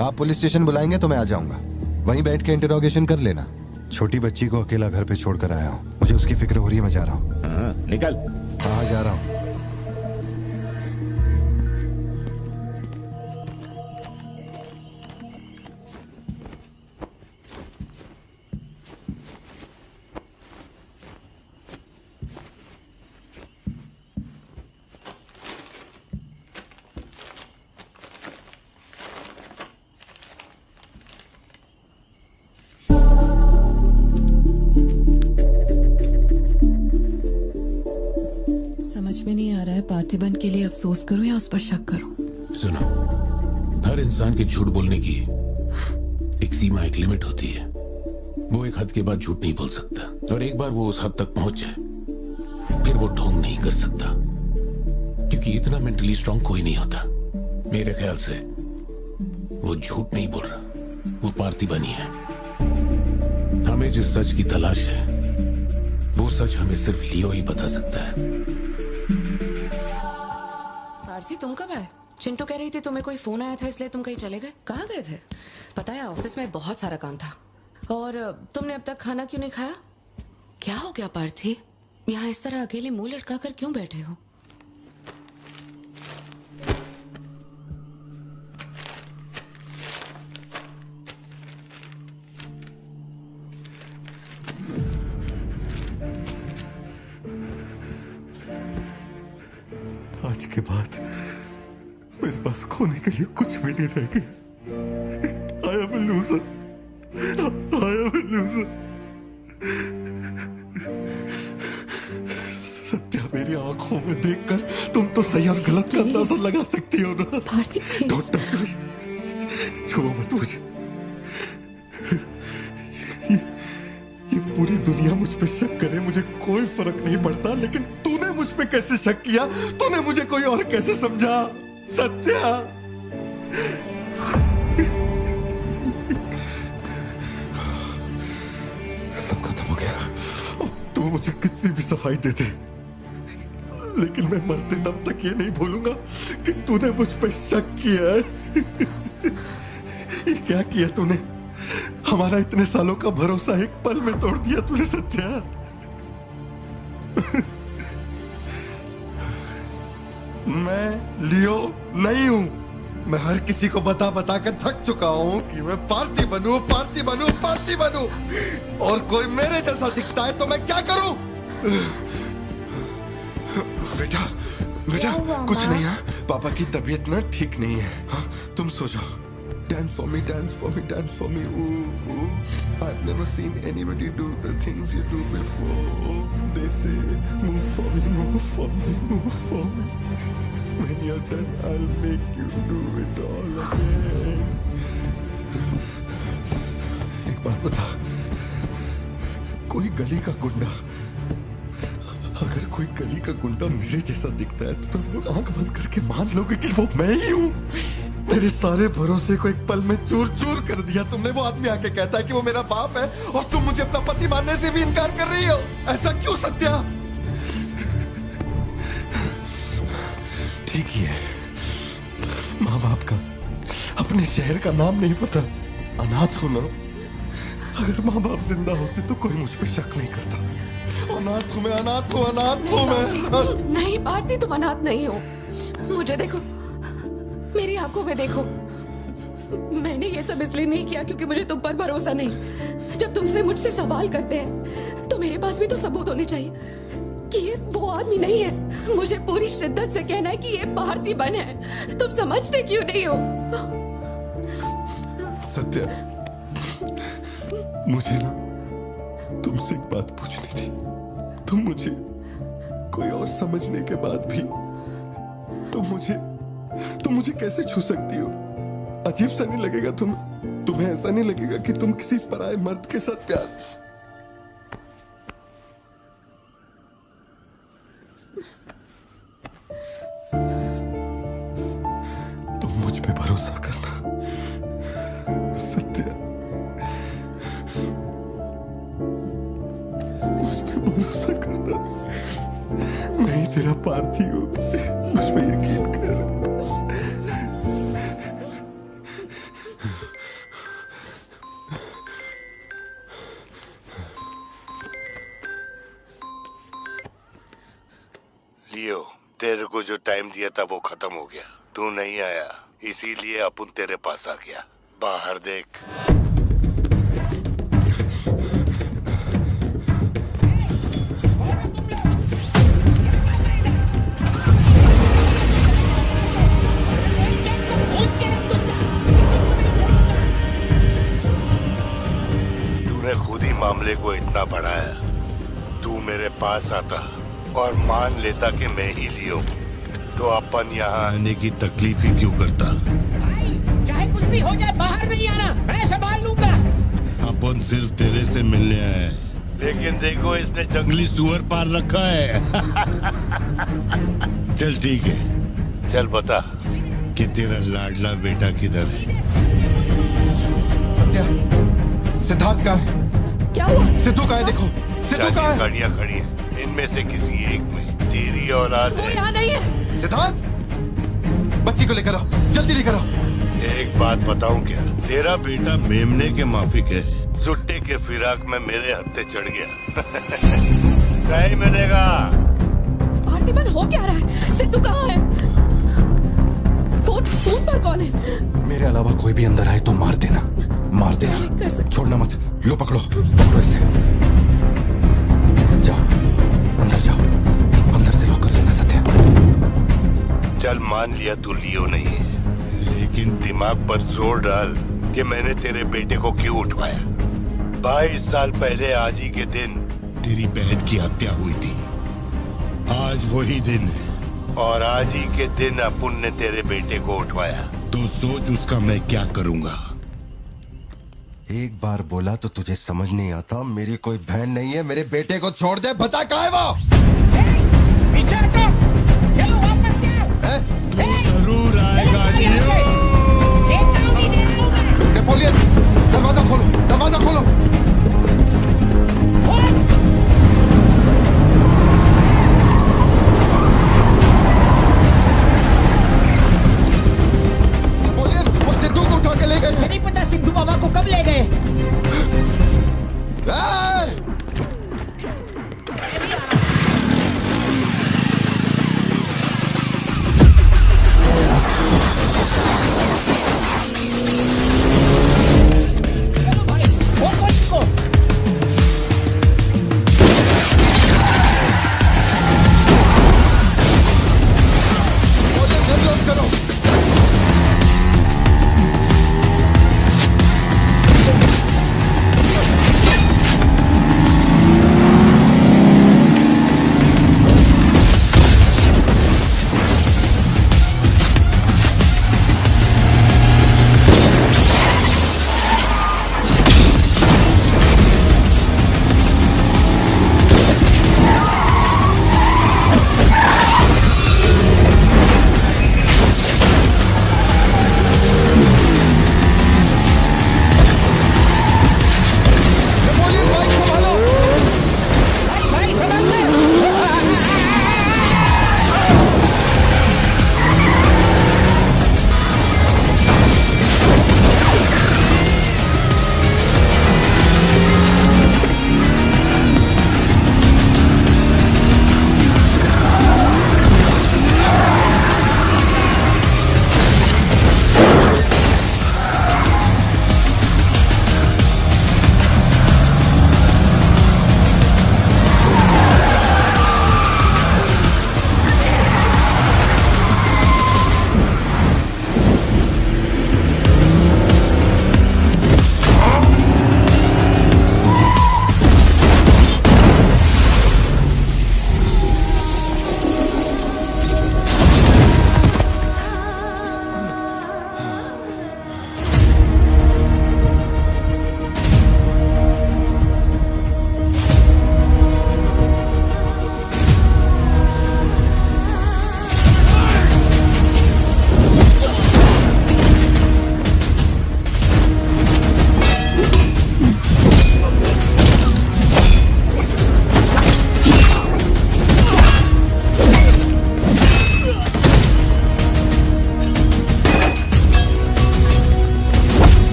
आप पुलिस स्टेशन बुलाएंगे तो मैं आ जाऊंगा, वहीं बैठ के इंटरोगेशन कर लेना। छोटी बच्ची को अकेला घर पे छोड़कर आया हूँ। मुझे उसकी फिक्र हो रही है, मैं जा रहा हूँ। हाँ, निकल। हाँ, जा रहा हूँ। समझ में नहीं आ रहा है पार्थिबन के लिए अफसोस करूं या उस पर शक करूं। सुनो, हर इंसान के झूठ बोलने की एक सीमा, एक लिमिट होती है। वो एक हद के बाद झूठ नहीं बोल सकता, और एक बार वो उस हद तक पहुंच जाए फिर वो ढोंग नहीं कर सकता, क्योंकि इतना मेंटली स्ट्रांग कोई नहीं होता। मेरे ख्याल से वो झूठ नहीं बोल रहा, वो पार्थिबन ही है। हमें जिस सच की तलाश है वो सच हमें सिर्फ लियो ही बता सकता है। पार्थी, तुम कब आए? चिंटू कह रही थी तुम्हें कोई फोन आया था इसलिए तुम कहीं चले गए। कहाँ गए थे? पता है ऑफिस में बहुत सारा काम था। और तुमने अब तक खाना क्यों नहीं खाया? क्या हो गया पार्थी? यहाँ इस तरह अकेले मुंह लटका कर क्यों बैठे हो? आज के बाद मेरे पास खोने के लिए कुछ भी नहीं रह गया। I am a loser. I am a loser. Satya, मेरी आंखों में देखकर तुम तो सही और गलत का अंदाजा लगा सकती हो ना। Don't touch me. छुओ मत मुझे। ये पूरी दुनिया मुझ पे शक करे, मुझे कोई फर्क नहीं पड़ता, लेकिन तूने मुझ पे कैसे शक किया? तूने मुझे कोई और कैसे समझा? सत्या, सब खत्म हो गया। अब तू मुझे कितनी भी सफाई दे दे, लेकिन मैं मरते दम तक ये नहीं भूलूंगा कि तूने मुझ पे शक किया है। ये क्या किया तूने? हमारा इतने सालों का भरोसा एक पल में तोड़ दिया तूने सत्या। मैं लियो नहीं हूं। मैं हर किसी को बता बता कर थक चुका हूं कि मैं पार्थिबन हूं, पार्थिबन हूं, पार्थिबन हूं, और कोई मेरे जैसा दिखता है तो मैं क्या करूं? बेटा, बेटा, कुछ नहीं है। पापा की तबीयत ना ठीक नहीं है। हाँ, तुम सो जाओ। Dance for me, dance for me, dance for me. Ooh, ooh. I've never seen anybody do the things you do before. They say, move for me, move for me, move for me. When you're done, I'll make you do it all again. एक बात बता, कोई गली का गुंडा, अगर कोई गली का गुंडा मेरे जैसा दिखता है तो तुम लोग आंख बंद करके मान लोगे कि वो मैं ही हूँ। मेरे सारे भरोसे को एक पल में चूर चूर कर दिया तुमने। वो आदमी आके कहता है कि वो मेरा बाप है और तुम मुझे अपना पति मानने से भी इनकार कर रही हो। ऐसा क्यों सत्या? ठीक ही है, माँ बाप का, अपने शहर का नाम नहीं पता, अनाथ हो ना। अगर माँ बाप जिंदा होते तो कोई मुझ पे शक नहीं करता। अनाथ हूँ मैं, अनाथ हूँ, अनाथ हूँ मैं। नहीं पार्थी, तुम अनाथ नहीं हो। मुझे देखो, मेरी आंखों में देखो। मैंने ये सब इसलिए नहीं किया क्योंकि मुझे तुम पर भरोसा नहीं। जब दूसरे मुझसे सवाल करते हैं तो मेरे पास भी तो सबूत होने चाहिए कि ये वो आदमी नहीं है। मुझे पूरी शिद्दत से कहना है कि ये पार्थिबन है। तुम समझते क्यों नहीं हो? सत्या, मुझे ना तुमसे एक बात पूछनी थी। तुम मुझे कोई और समझने के बाद भी तुम मुझे कैसे छू सकती हो? अजीब सा नहीं लगेगा तुम्हें ऐसा नहीं लगेगा कि तुम किसी पराये मर्द के साथ प्यार? तुम मुझ पे भरोसा करना सत्या, मुझ पे भरोसा करना। मैं ही तेरा पार्थी हूँ, मुझ पे यकीन कर। लियो, तेरे को जो टाइम दिया था वो खत्म हो गया। तू नहीं आया, इसीलिए अपन तेरे पास आ गया। बाहर देख। तूने खुद ही मामले को इतना बढ़ाया। तू मेरे पास आता और मान लेता कि मैं ही लियो, तो अपन यहाँ आने की तकलीफ ही क्यों करता? चाहे कुछ भी हो जाए, बाहर नहीं आना, मैं संभाल लूंगा। अपन सिर्फ तेरे से मिलने आए, लेकिन देखो इसने जंगली सुअर पाल रखा है। चल ठीक है, चल बता कि तेरा लाडला बेटा किधर है? सत्या, सिद्धार्थ कहाँ है? क्या हुआ? सिद्धू कहाँ है? देखो सिद्धू कहाँ है? गाड़ियाँ खड़ी हैं, इनमें से किसी एक में तेरी औलाद वो है। यहाँ नहीं है। सिद्धार्थ, बच्ची को लेकर आओ, जल्दी लेकर आओ। एक बात बताऊं क्या? तेरा बेटा मेमने के माफिक है, सुट्टे के फिराक में मेरे हत्थे चढ़ गया। नहीं मिलेगा। पार्थिबन हो क्या रहा है? सिद्धू कहाँ है? फोन पर कौन है? मेरे अलावा कोई भी अंदर आए तो मार देना, मार देना, छोड़ना मत। लो पकड़ो, पकड़ो इसे। जाओ अंदर जाओ, अंदर से लॉक कर लेना सत्या। चल मान लिया तू लियो नहीं है, लेकिन दिमाग पर जोर डाल कि मैंने तेरे बेटे को क्यों उठवाया। 22 साल पहले आज ही के दिन तेरी बहन की हत्या हुई थी। आज वही दिन है और आज ही के दिन अपुन ने तेरे बेटे को उठवाया, तो सोच उसका मैं क्या करूंगा। एक बार बोला तो तुझे समझ नहीं आता? मेरी कोई बहन नहीं है, मेरे बेटे को छोड़ दे। बता कहाँ है वो? पीछे हटो, चलो वापस जाओ। तू जरूर आएगा नेपोलियन, दरवाजा खोलो, दरवाजा खोलो। नेपोलियन, वो सिद्धू को उठा के ले गए। नहीं पता सिद्धू बाबा को कब ले गए।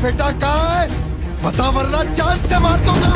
बेटा कहाँ है? बता वरना जान से मार दूंगा।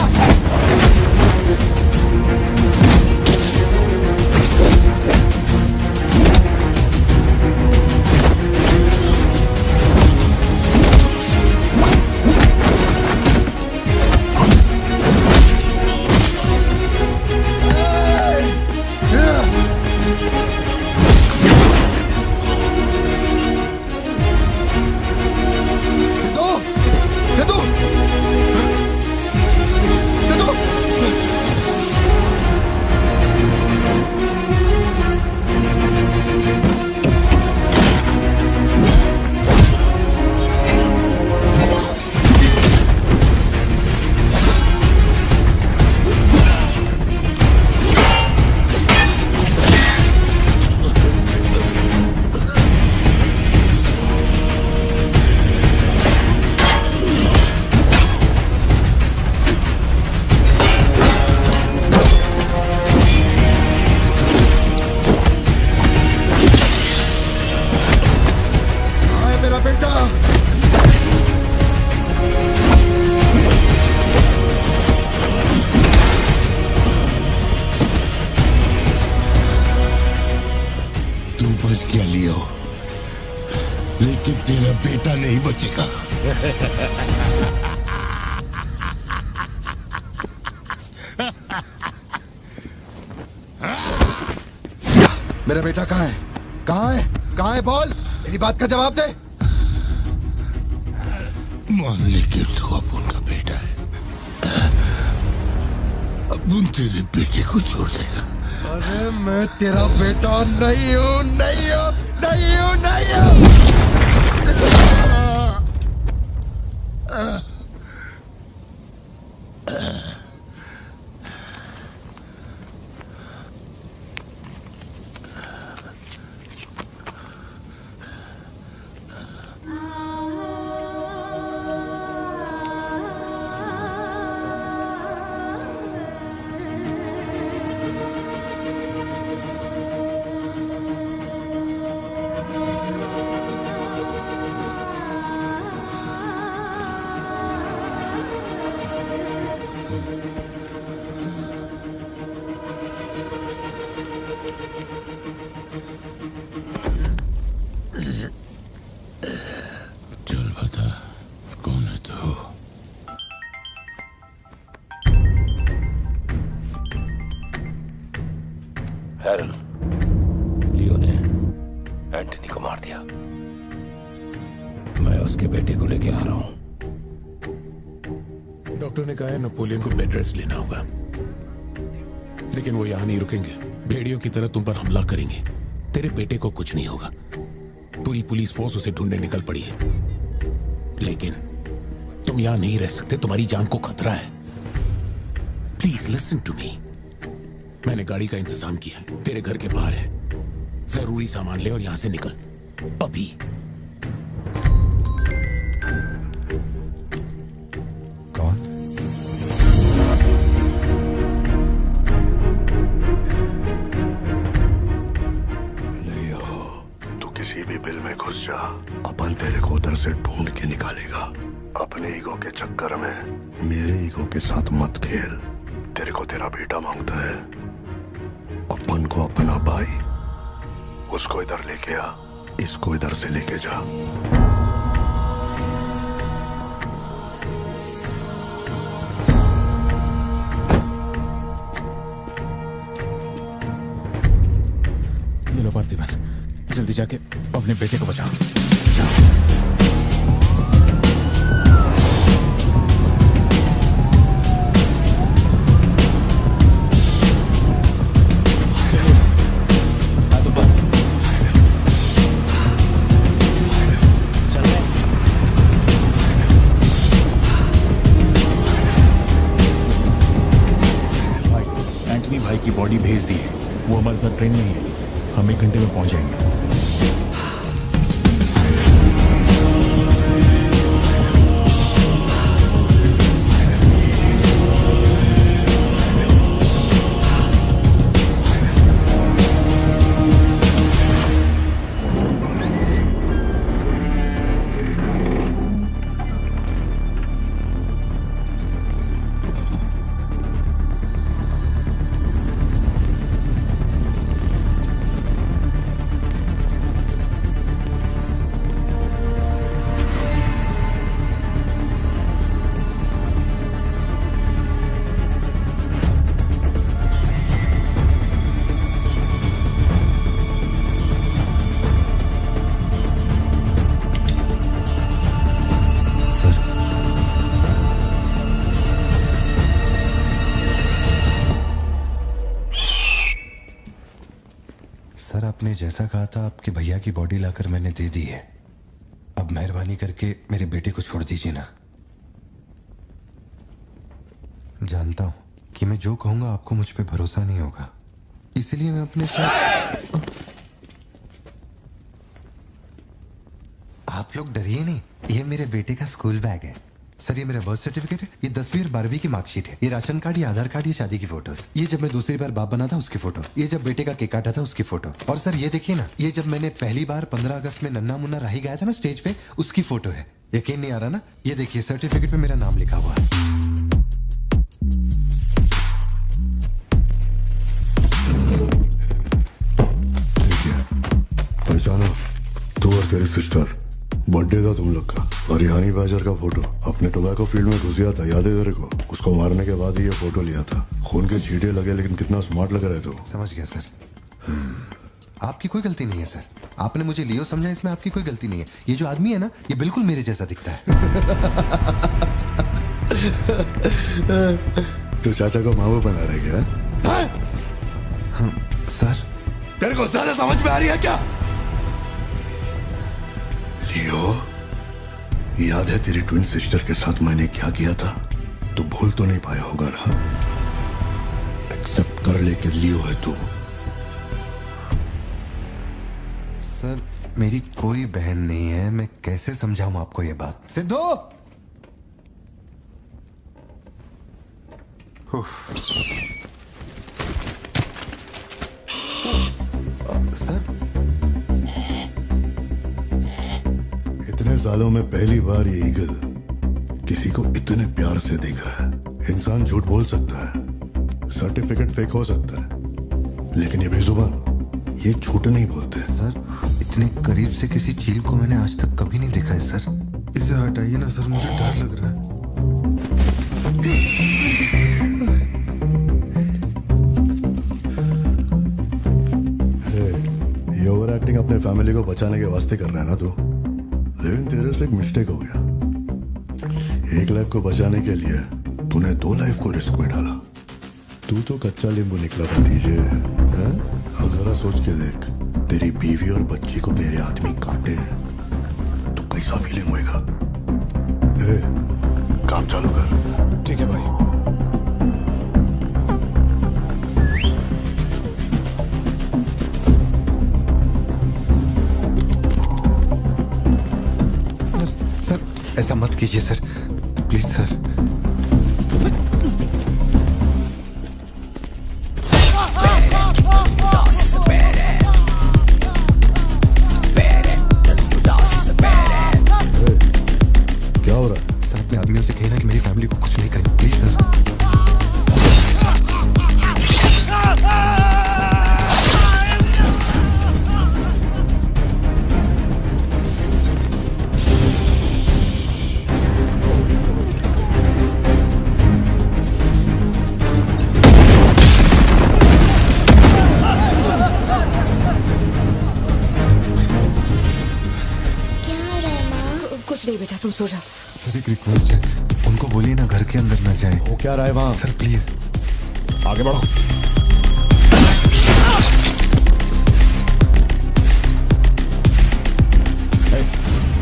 मेरा बेटा कहाँ है? कहाँ है? कहाँ है? बोल, मेरी बात का जवाब दे। मान ली कि तू अब उनका बेटा है, अब उन तेरे बेटे को छोड़ देगा। अरे मैं तेरा बेटा नहीं हूँ, नहीं हूँ, नहीं हूँ, नहीं हूँ। लियो ने एंटनी को मार दिया। मैं उसके बेटे को लेके आ रहा हूं। डॉक्टर ने कहा है नेपोलियन को बेड रेस्ट लेना होगा, लेकिन वो यहां नहीं रुकेंगे। भेड़ियों की तरह तुम पर हमला करेंगे। तेरे बेटे को कुछ नहीं होगा। पूरी पुलिस फोर्स उसे ढूंढने निकल पड़ी है, लेकिन तुम यहां नहीं रह सकते। तुम्हारी जान को खतरा है। Please listen to me. मैंने गाड़ी का इंतजाम किया है, तेरे घर के बाहर है। जरूरी सामान ले और यहां से निकल अभी। कौन? लियो, तू किसी भी बिल में घुस जा, अपन तेरे को उधर से ढूंढ के निकालेगा। अपने ईगो के चक्कर में मेरे ईगो के साथ मत खेल। तेरे को तेरा बेटा मांगता है, अपन को अपना भाई। उसको इधर लेके आ, इसको इधर से लेके जा। ये लो पार्थिवन, जल्दी जाके अपने बेटे को बचाओ। भाई की बॉडी भेज दी है, वो हमारे साथ ट्रेन में ही है। हम 1 घंटे में पहुंच जाएंगे। जैसा कहा था आपके भैया की बॉडी लाकर मैंने दे दी है। अब मेहरबानी करके मेरे बेटे को छोड़ दीजिए ना। जानता हूं कि मैं जो कहूंगा आपको मुझ पे भरोसा नहीं होगा, इसलिए मैं अपने साथ। आप लोग डरिए नहीं, ये मेरे बेटे का स्कूल बैग है। सर ये मेरा बर्थ सर्टिफिकेट है, ये 10वीं और 12वीं की मार्कशीट है, ये राशन कार्ड, ये आधार कार्ड, ये शादी की फोटोज, ये जब मैं दूसरी बार बाप बना था उसकी फोटो, ये जब बेटे का केक काटा था उसकी फोटो, और सर ये देखिए ना, ये जब मैंने पहली बार 15 अगस्त में नन्ना मुन्ना राही गाया था ना स्टेज पे, उसकी फोटो है। यकीन नहीं आ रहा ना? ये देखिए सर्टिफिकेट पे मेरा नाम लिखा हुआ है। पहचानो, तू और तेरी सिस्टर, बर्थडे था तुम लोग का, और हनी बैजर का फोटो अपने टोबैको फील्ड में घुस गया था, याद है तेरे को? उसको मारने के बाद ही ये फोटो लिया था। खून के छींटे लगे लेकिन कितना स्मार्ट लग रहा है तू। समझ गया सर। आपकी कोई गलती नहीं है सर, आपने मुझे लियो समझा, इसमें आपकी कोई गलती नहीं है। ये जो आदमी है ना, ये बिल्कुल मेरे जैसा दिखता है। तो चाचा को माँ बना रहे क्या? हाँ, सर तेरे को ज्यादा समझ में आ रही है क्या? लियो, याद है तेरी ट्विन सिस्टर के साथ मैंने क्या किया था? तू भूल तो नहीं पाया होगा ना? एक्सेप्ट कर ले कि लियो है तू। सर मेरी कोई बहन नहीं है, मैं कैसे समझाऊं आपको ये बात? सिद्धू! सर इतने सालों में पहली बार ये ईगल किसी को इतने प्यार से देख रहा है। इंसान झूठ बोल सकता है, सर्टिफिकेट फेक हो सकता है, लेकिन ये बेजुबान, ये झूठ नहीं बोलते। सर इतने करीब से किसी चील को मैंने आज तक कभी नहीं देखा है सर। इसे हटाइए ना सर, मुझे डर लग रहा है। ये ओवर एक्टिंग अपने फैमिली को बचाने के वास्ते कर रहा है ना तू, लेकिन तेरे से एक मिस्टेक हो गया। एक लाइफ को बचाने के लिए तूने 2 लाइफ को रिस्क में डाला। तू तो कच्चा नींबू निकला भतीजे। अब जरा सोच के देख, तेरी बीवी और बच्ची को तेरे आदमी काटे तो कैसा फीलिंग होएगा? काम चालू कर। ठीक है भाई। ऐसा मत कीजिए सर, प्लीज सर। क्या हो रहा है? सर अपने आदमियों से कहना कि मेरी फैमिली को कुछ नहीं करें, प्लीज सर। बेटा तुम सो जाओ। सर एक रिक्वेस्ट है, उनको बोलिए ना घर के अंदर ना जाए। वो क्या रहा है वहां? सर प्लीज आगे बढ़ो।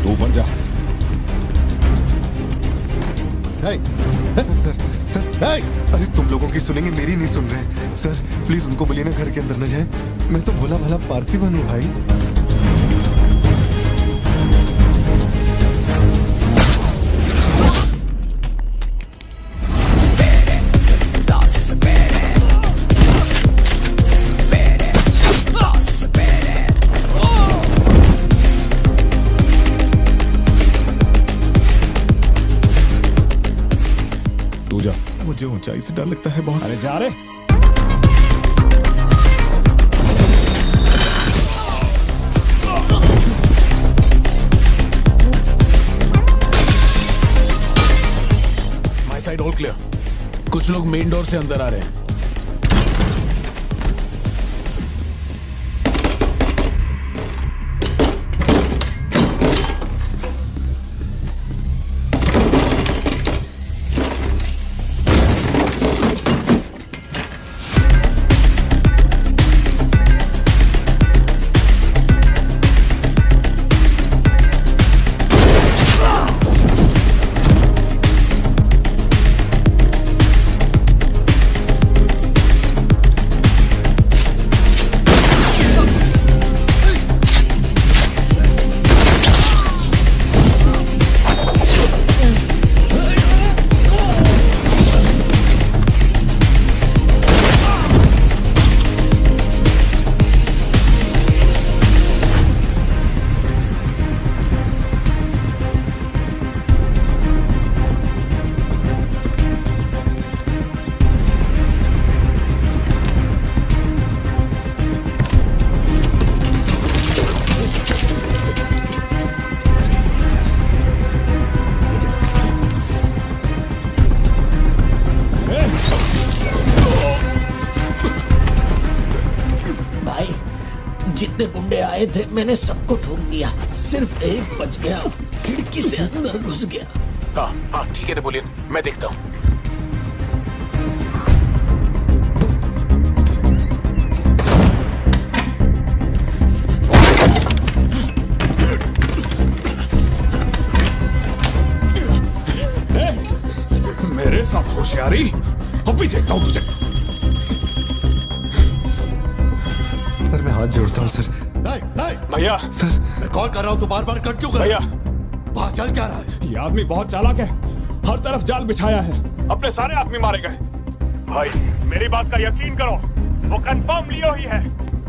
तू ऊपर जा। सर सर सर अरे तुम लोगों की सुनेंगे, मेरी नहीं सुन रहे। सर प्लीज उनको बोलिए ना घर के अंदर न जाए। मैं तो भोला भाला पार्थिवन हूँ भाई। मुझे ऊंचाई से डर लगता है बॉस। अरे जा रे। My side all clear. कुछ लोग मेन डोर से अंदर आ रहे हैं। आए थे, मैंने सबको ठोक दिया, सिर्फ एक बच गया, खिड़की से अंदर घुस गया। हाँ हाँ ठीक है नेपोलियन, मैं देखता हूँ। मेरे साथ होशियारी, अभी देखता हूँ तुझे। सर मैं हाथ जोड़ता हूँ सर। भैया सर मैं कॉल कर रहा हूँ तो बार बार कट क्यों कर भैया, वहां चल क्या रहा है? ये आदमी बहुत चालाक है, हर तरफ जाल बिछाया है, अपने सारे आदमी मारे गए। भाई मेरी बात का यकीन करो, वो कंफर्म लियो ही है।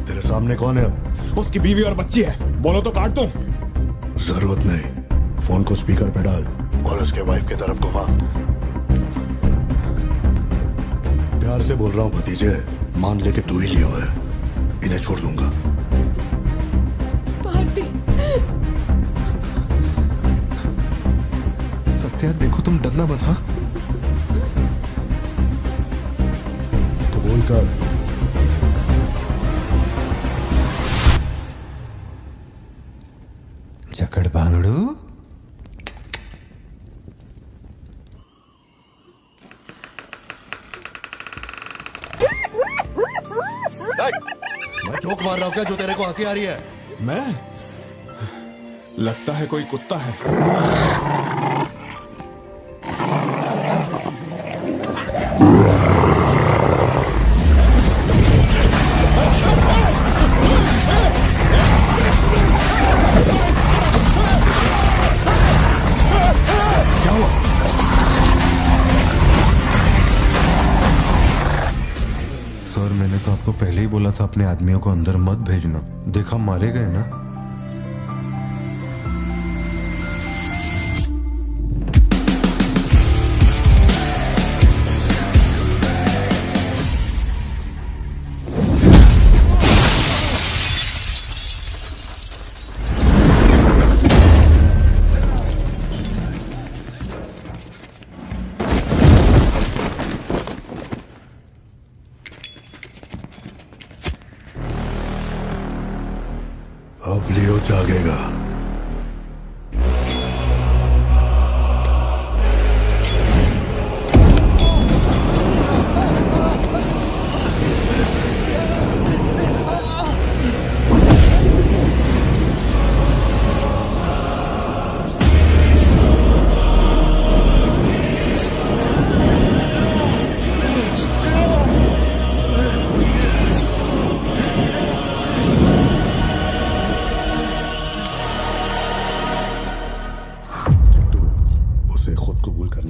तेरे सामने कौन है अब? उसकी बीवी और बच्ची है, बोलो तो काट दूं। जरूरत नहीं, फोन को स्पीकर पे डाल और उसके वाइफ की तरफ घुमा। प्यार से बोल रहा हूँ भतीजे, मान ले कि तू ही लियो है, इन्हें छोड़ दूंगा। भारती, सत्या देखो तुम डरना मत। हाँ तो बोल कर। जकड़ बांगड़ू, मैं जोक मार रहा हूँ क्या जो तेरे को हंसी आ रही है? मैं? लगता है कोई कुत्ता है। सर मैंने तो आपको पहले ही बोला था अपने आदमियों को अंदर मत भेजना, देखा मारे गए ना। अब लियो जागेगा।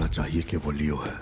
चाहिए कि वो लियो है।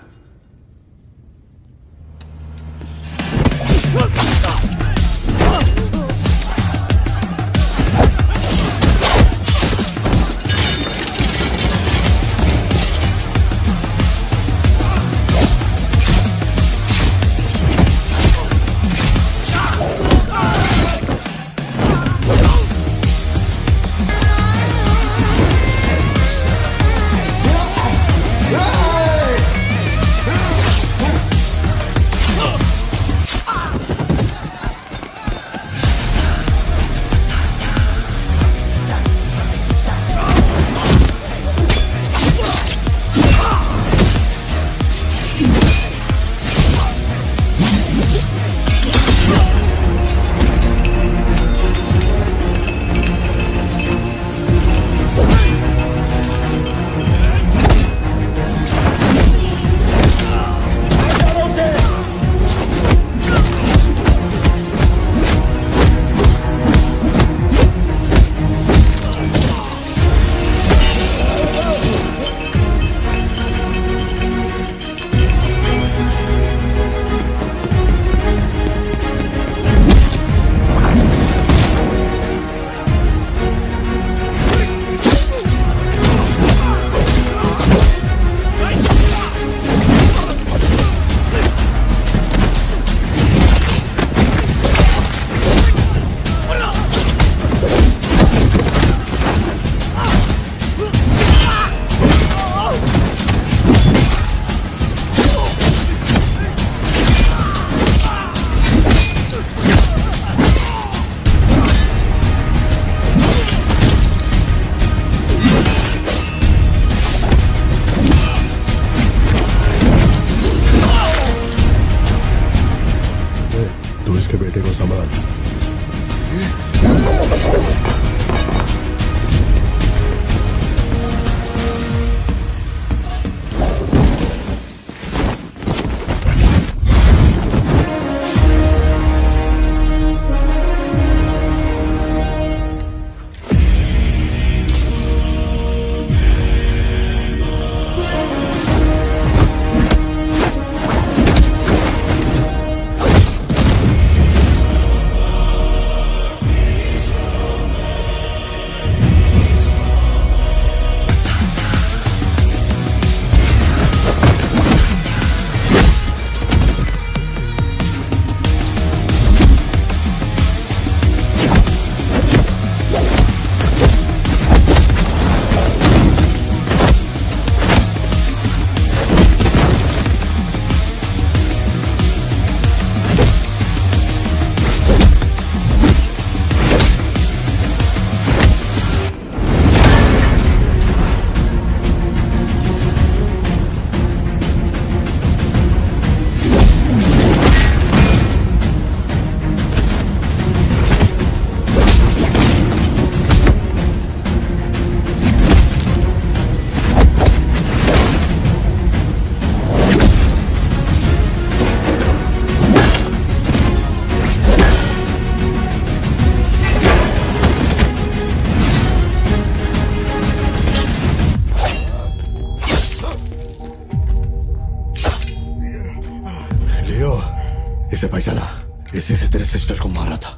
इसे पहचाना, इसी से तेरे सिस्टर को मारा था।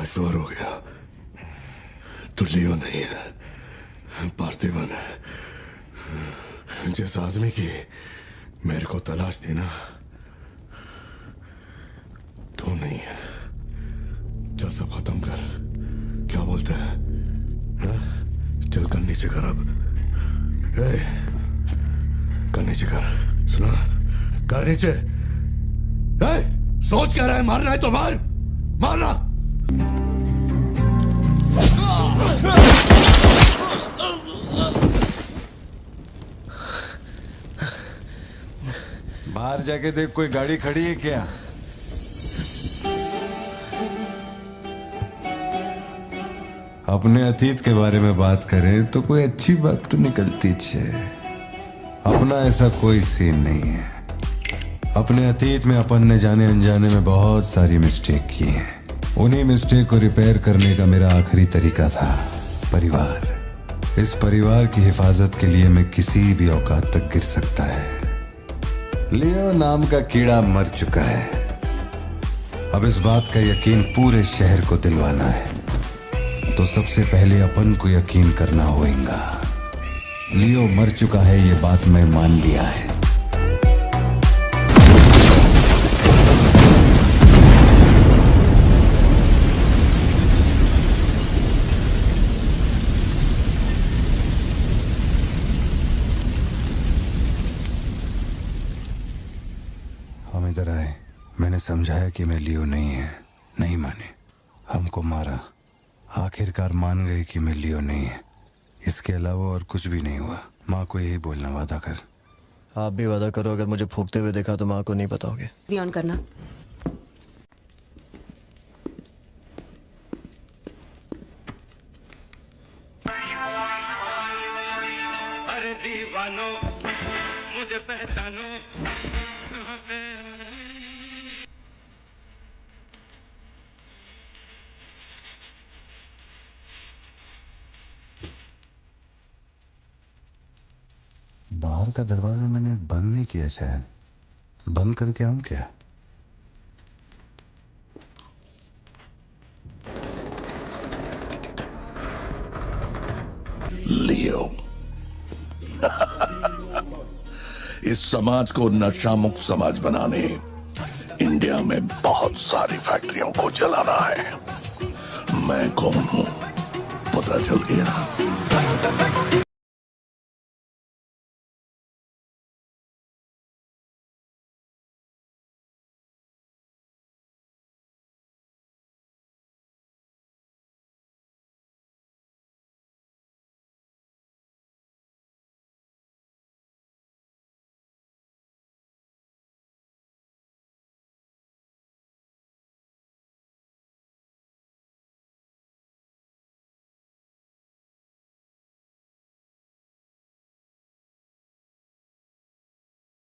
श्योर हो गया तो लियो नहीं है, पार्थिवन है। जिस आदमी की मेरे को तलाश थी ना, तू नहीं है। चल सब खत्म कर, क्या बोलते हैं? चल कर नीचे कर अब। कर नीचे कर, सुना? कर नीचे। सोच क्या रहा है? मारना है तो मार, मारना। बाहर जाके देख, कोई गाड़ी खड़ी है क्या? अपने अतीत के बारे में बात करें तो कोई अच्छी बात तो निकलती है। अपना ऐसा कोई सीन नहीं है। अपने अतीत में अपन ने जाने अनजाने में बहुत सारी मिस्टेक की है। उन्हीं मिस्टेक को रिपेयर करने का मेरा आखिरी तरीका था परिवार। इस परिवार की हिफाजत के लिए मैं किसी भी औकात तक गिर सकता है। लियो नाम का कीड़ा मर चुका है। अब इस बात का यकीन पूरे शहर को दिलवाना है, तो सबसे पहले अपन को यकीन करना होगा। लियो मर चुका है, ये बात मैं मान लिया है। हम इधर आए, मैंने समझाया कि मैं लियो नहीं है, नहीं माने, हमको मारा। आखिरकार मान गए कि मैं लियो नहीं है। इसके अलावा और कुछ भी नहीं हुआ। माँ को यही बोलना, वादा कर। आप भी वादा करो, अगर मुझे फूंकते हुए देखा तो माँ को नहीं बताओगे। ऑन करना। अरे दीवानो मुझे पहचानो। बाहर का दरवाजा मैंने बंद नहीं किया, शायद बंद करके आऊं क्या? लियो इस समाज को नशा मुक्त समाज बनाने इंडिया में बहुत सारी फैक्ट्रियों को जलाना है। मैं कौन हूं पता चल गया?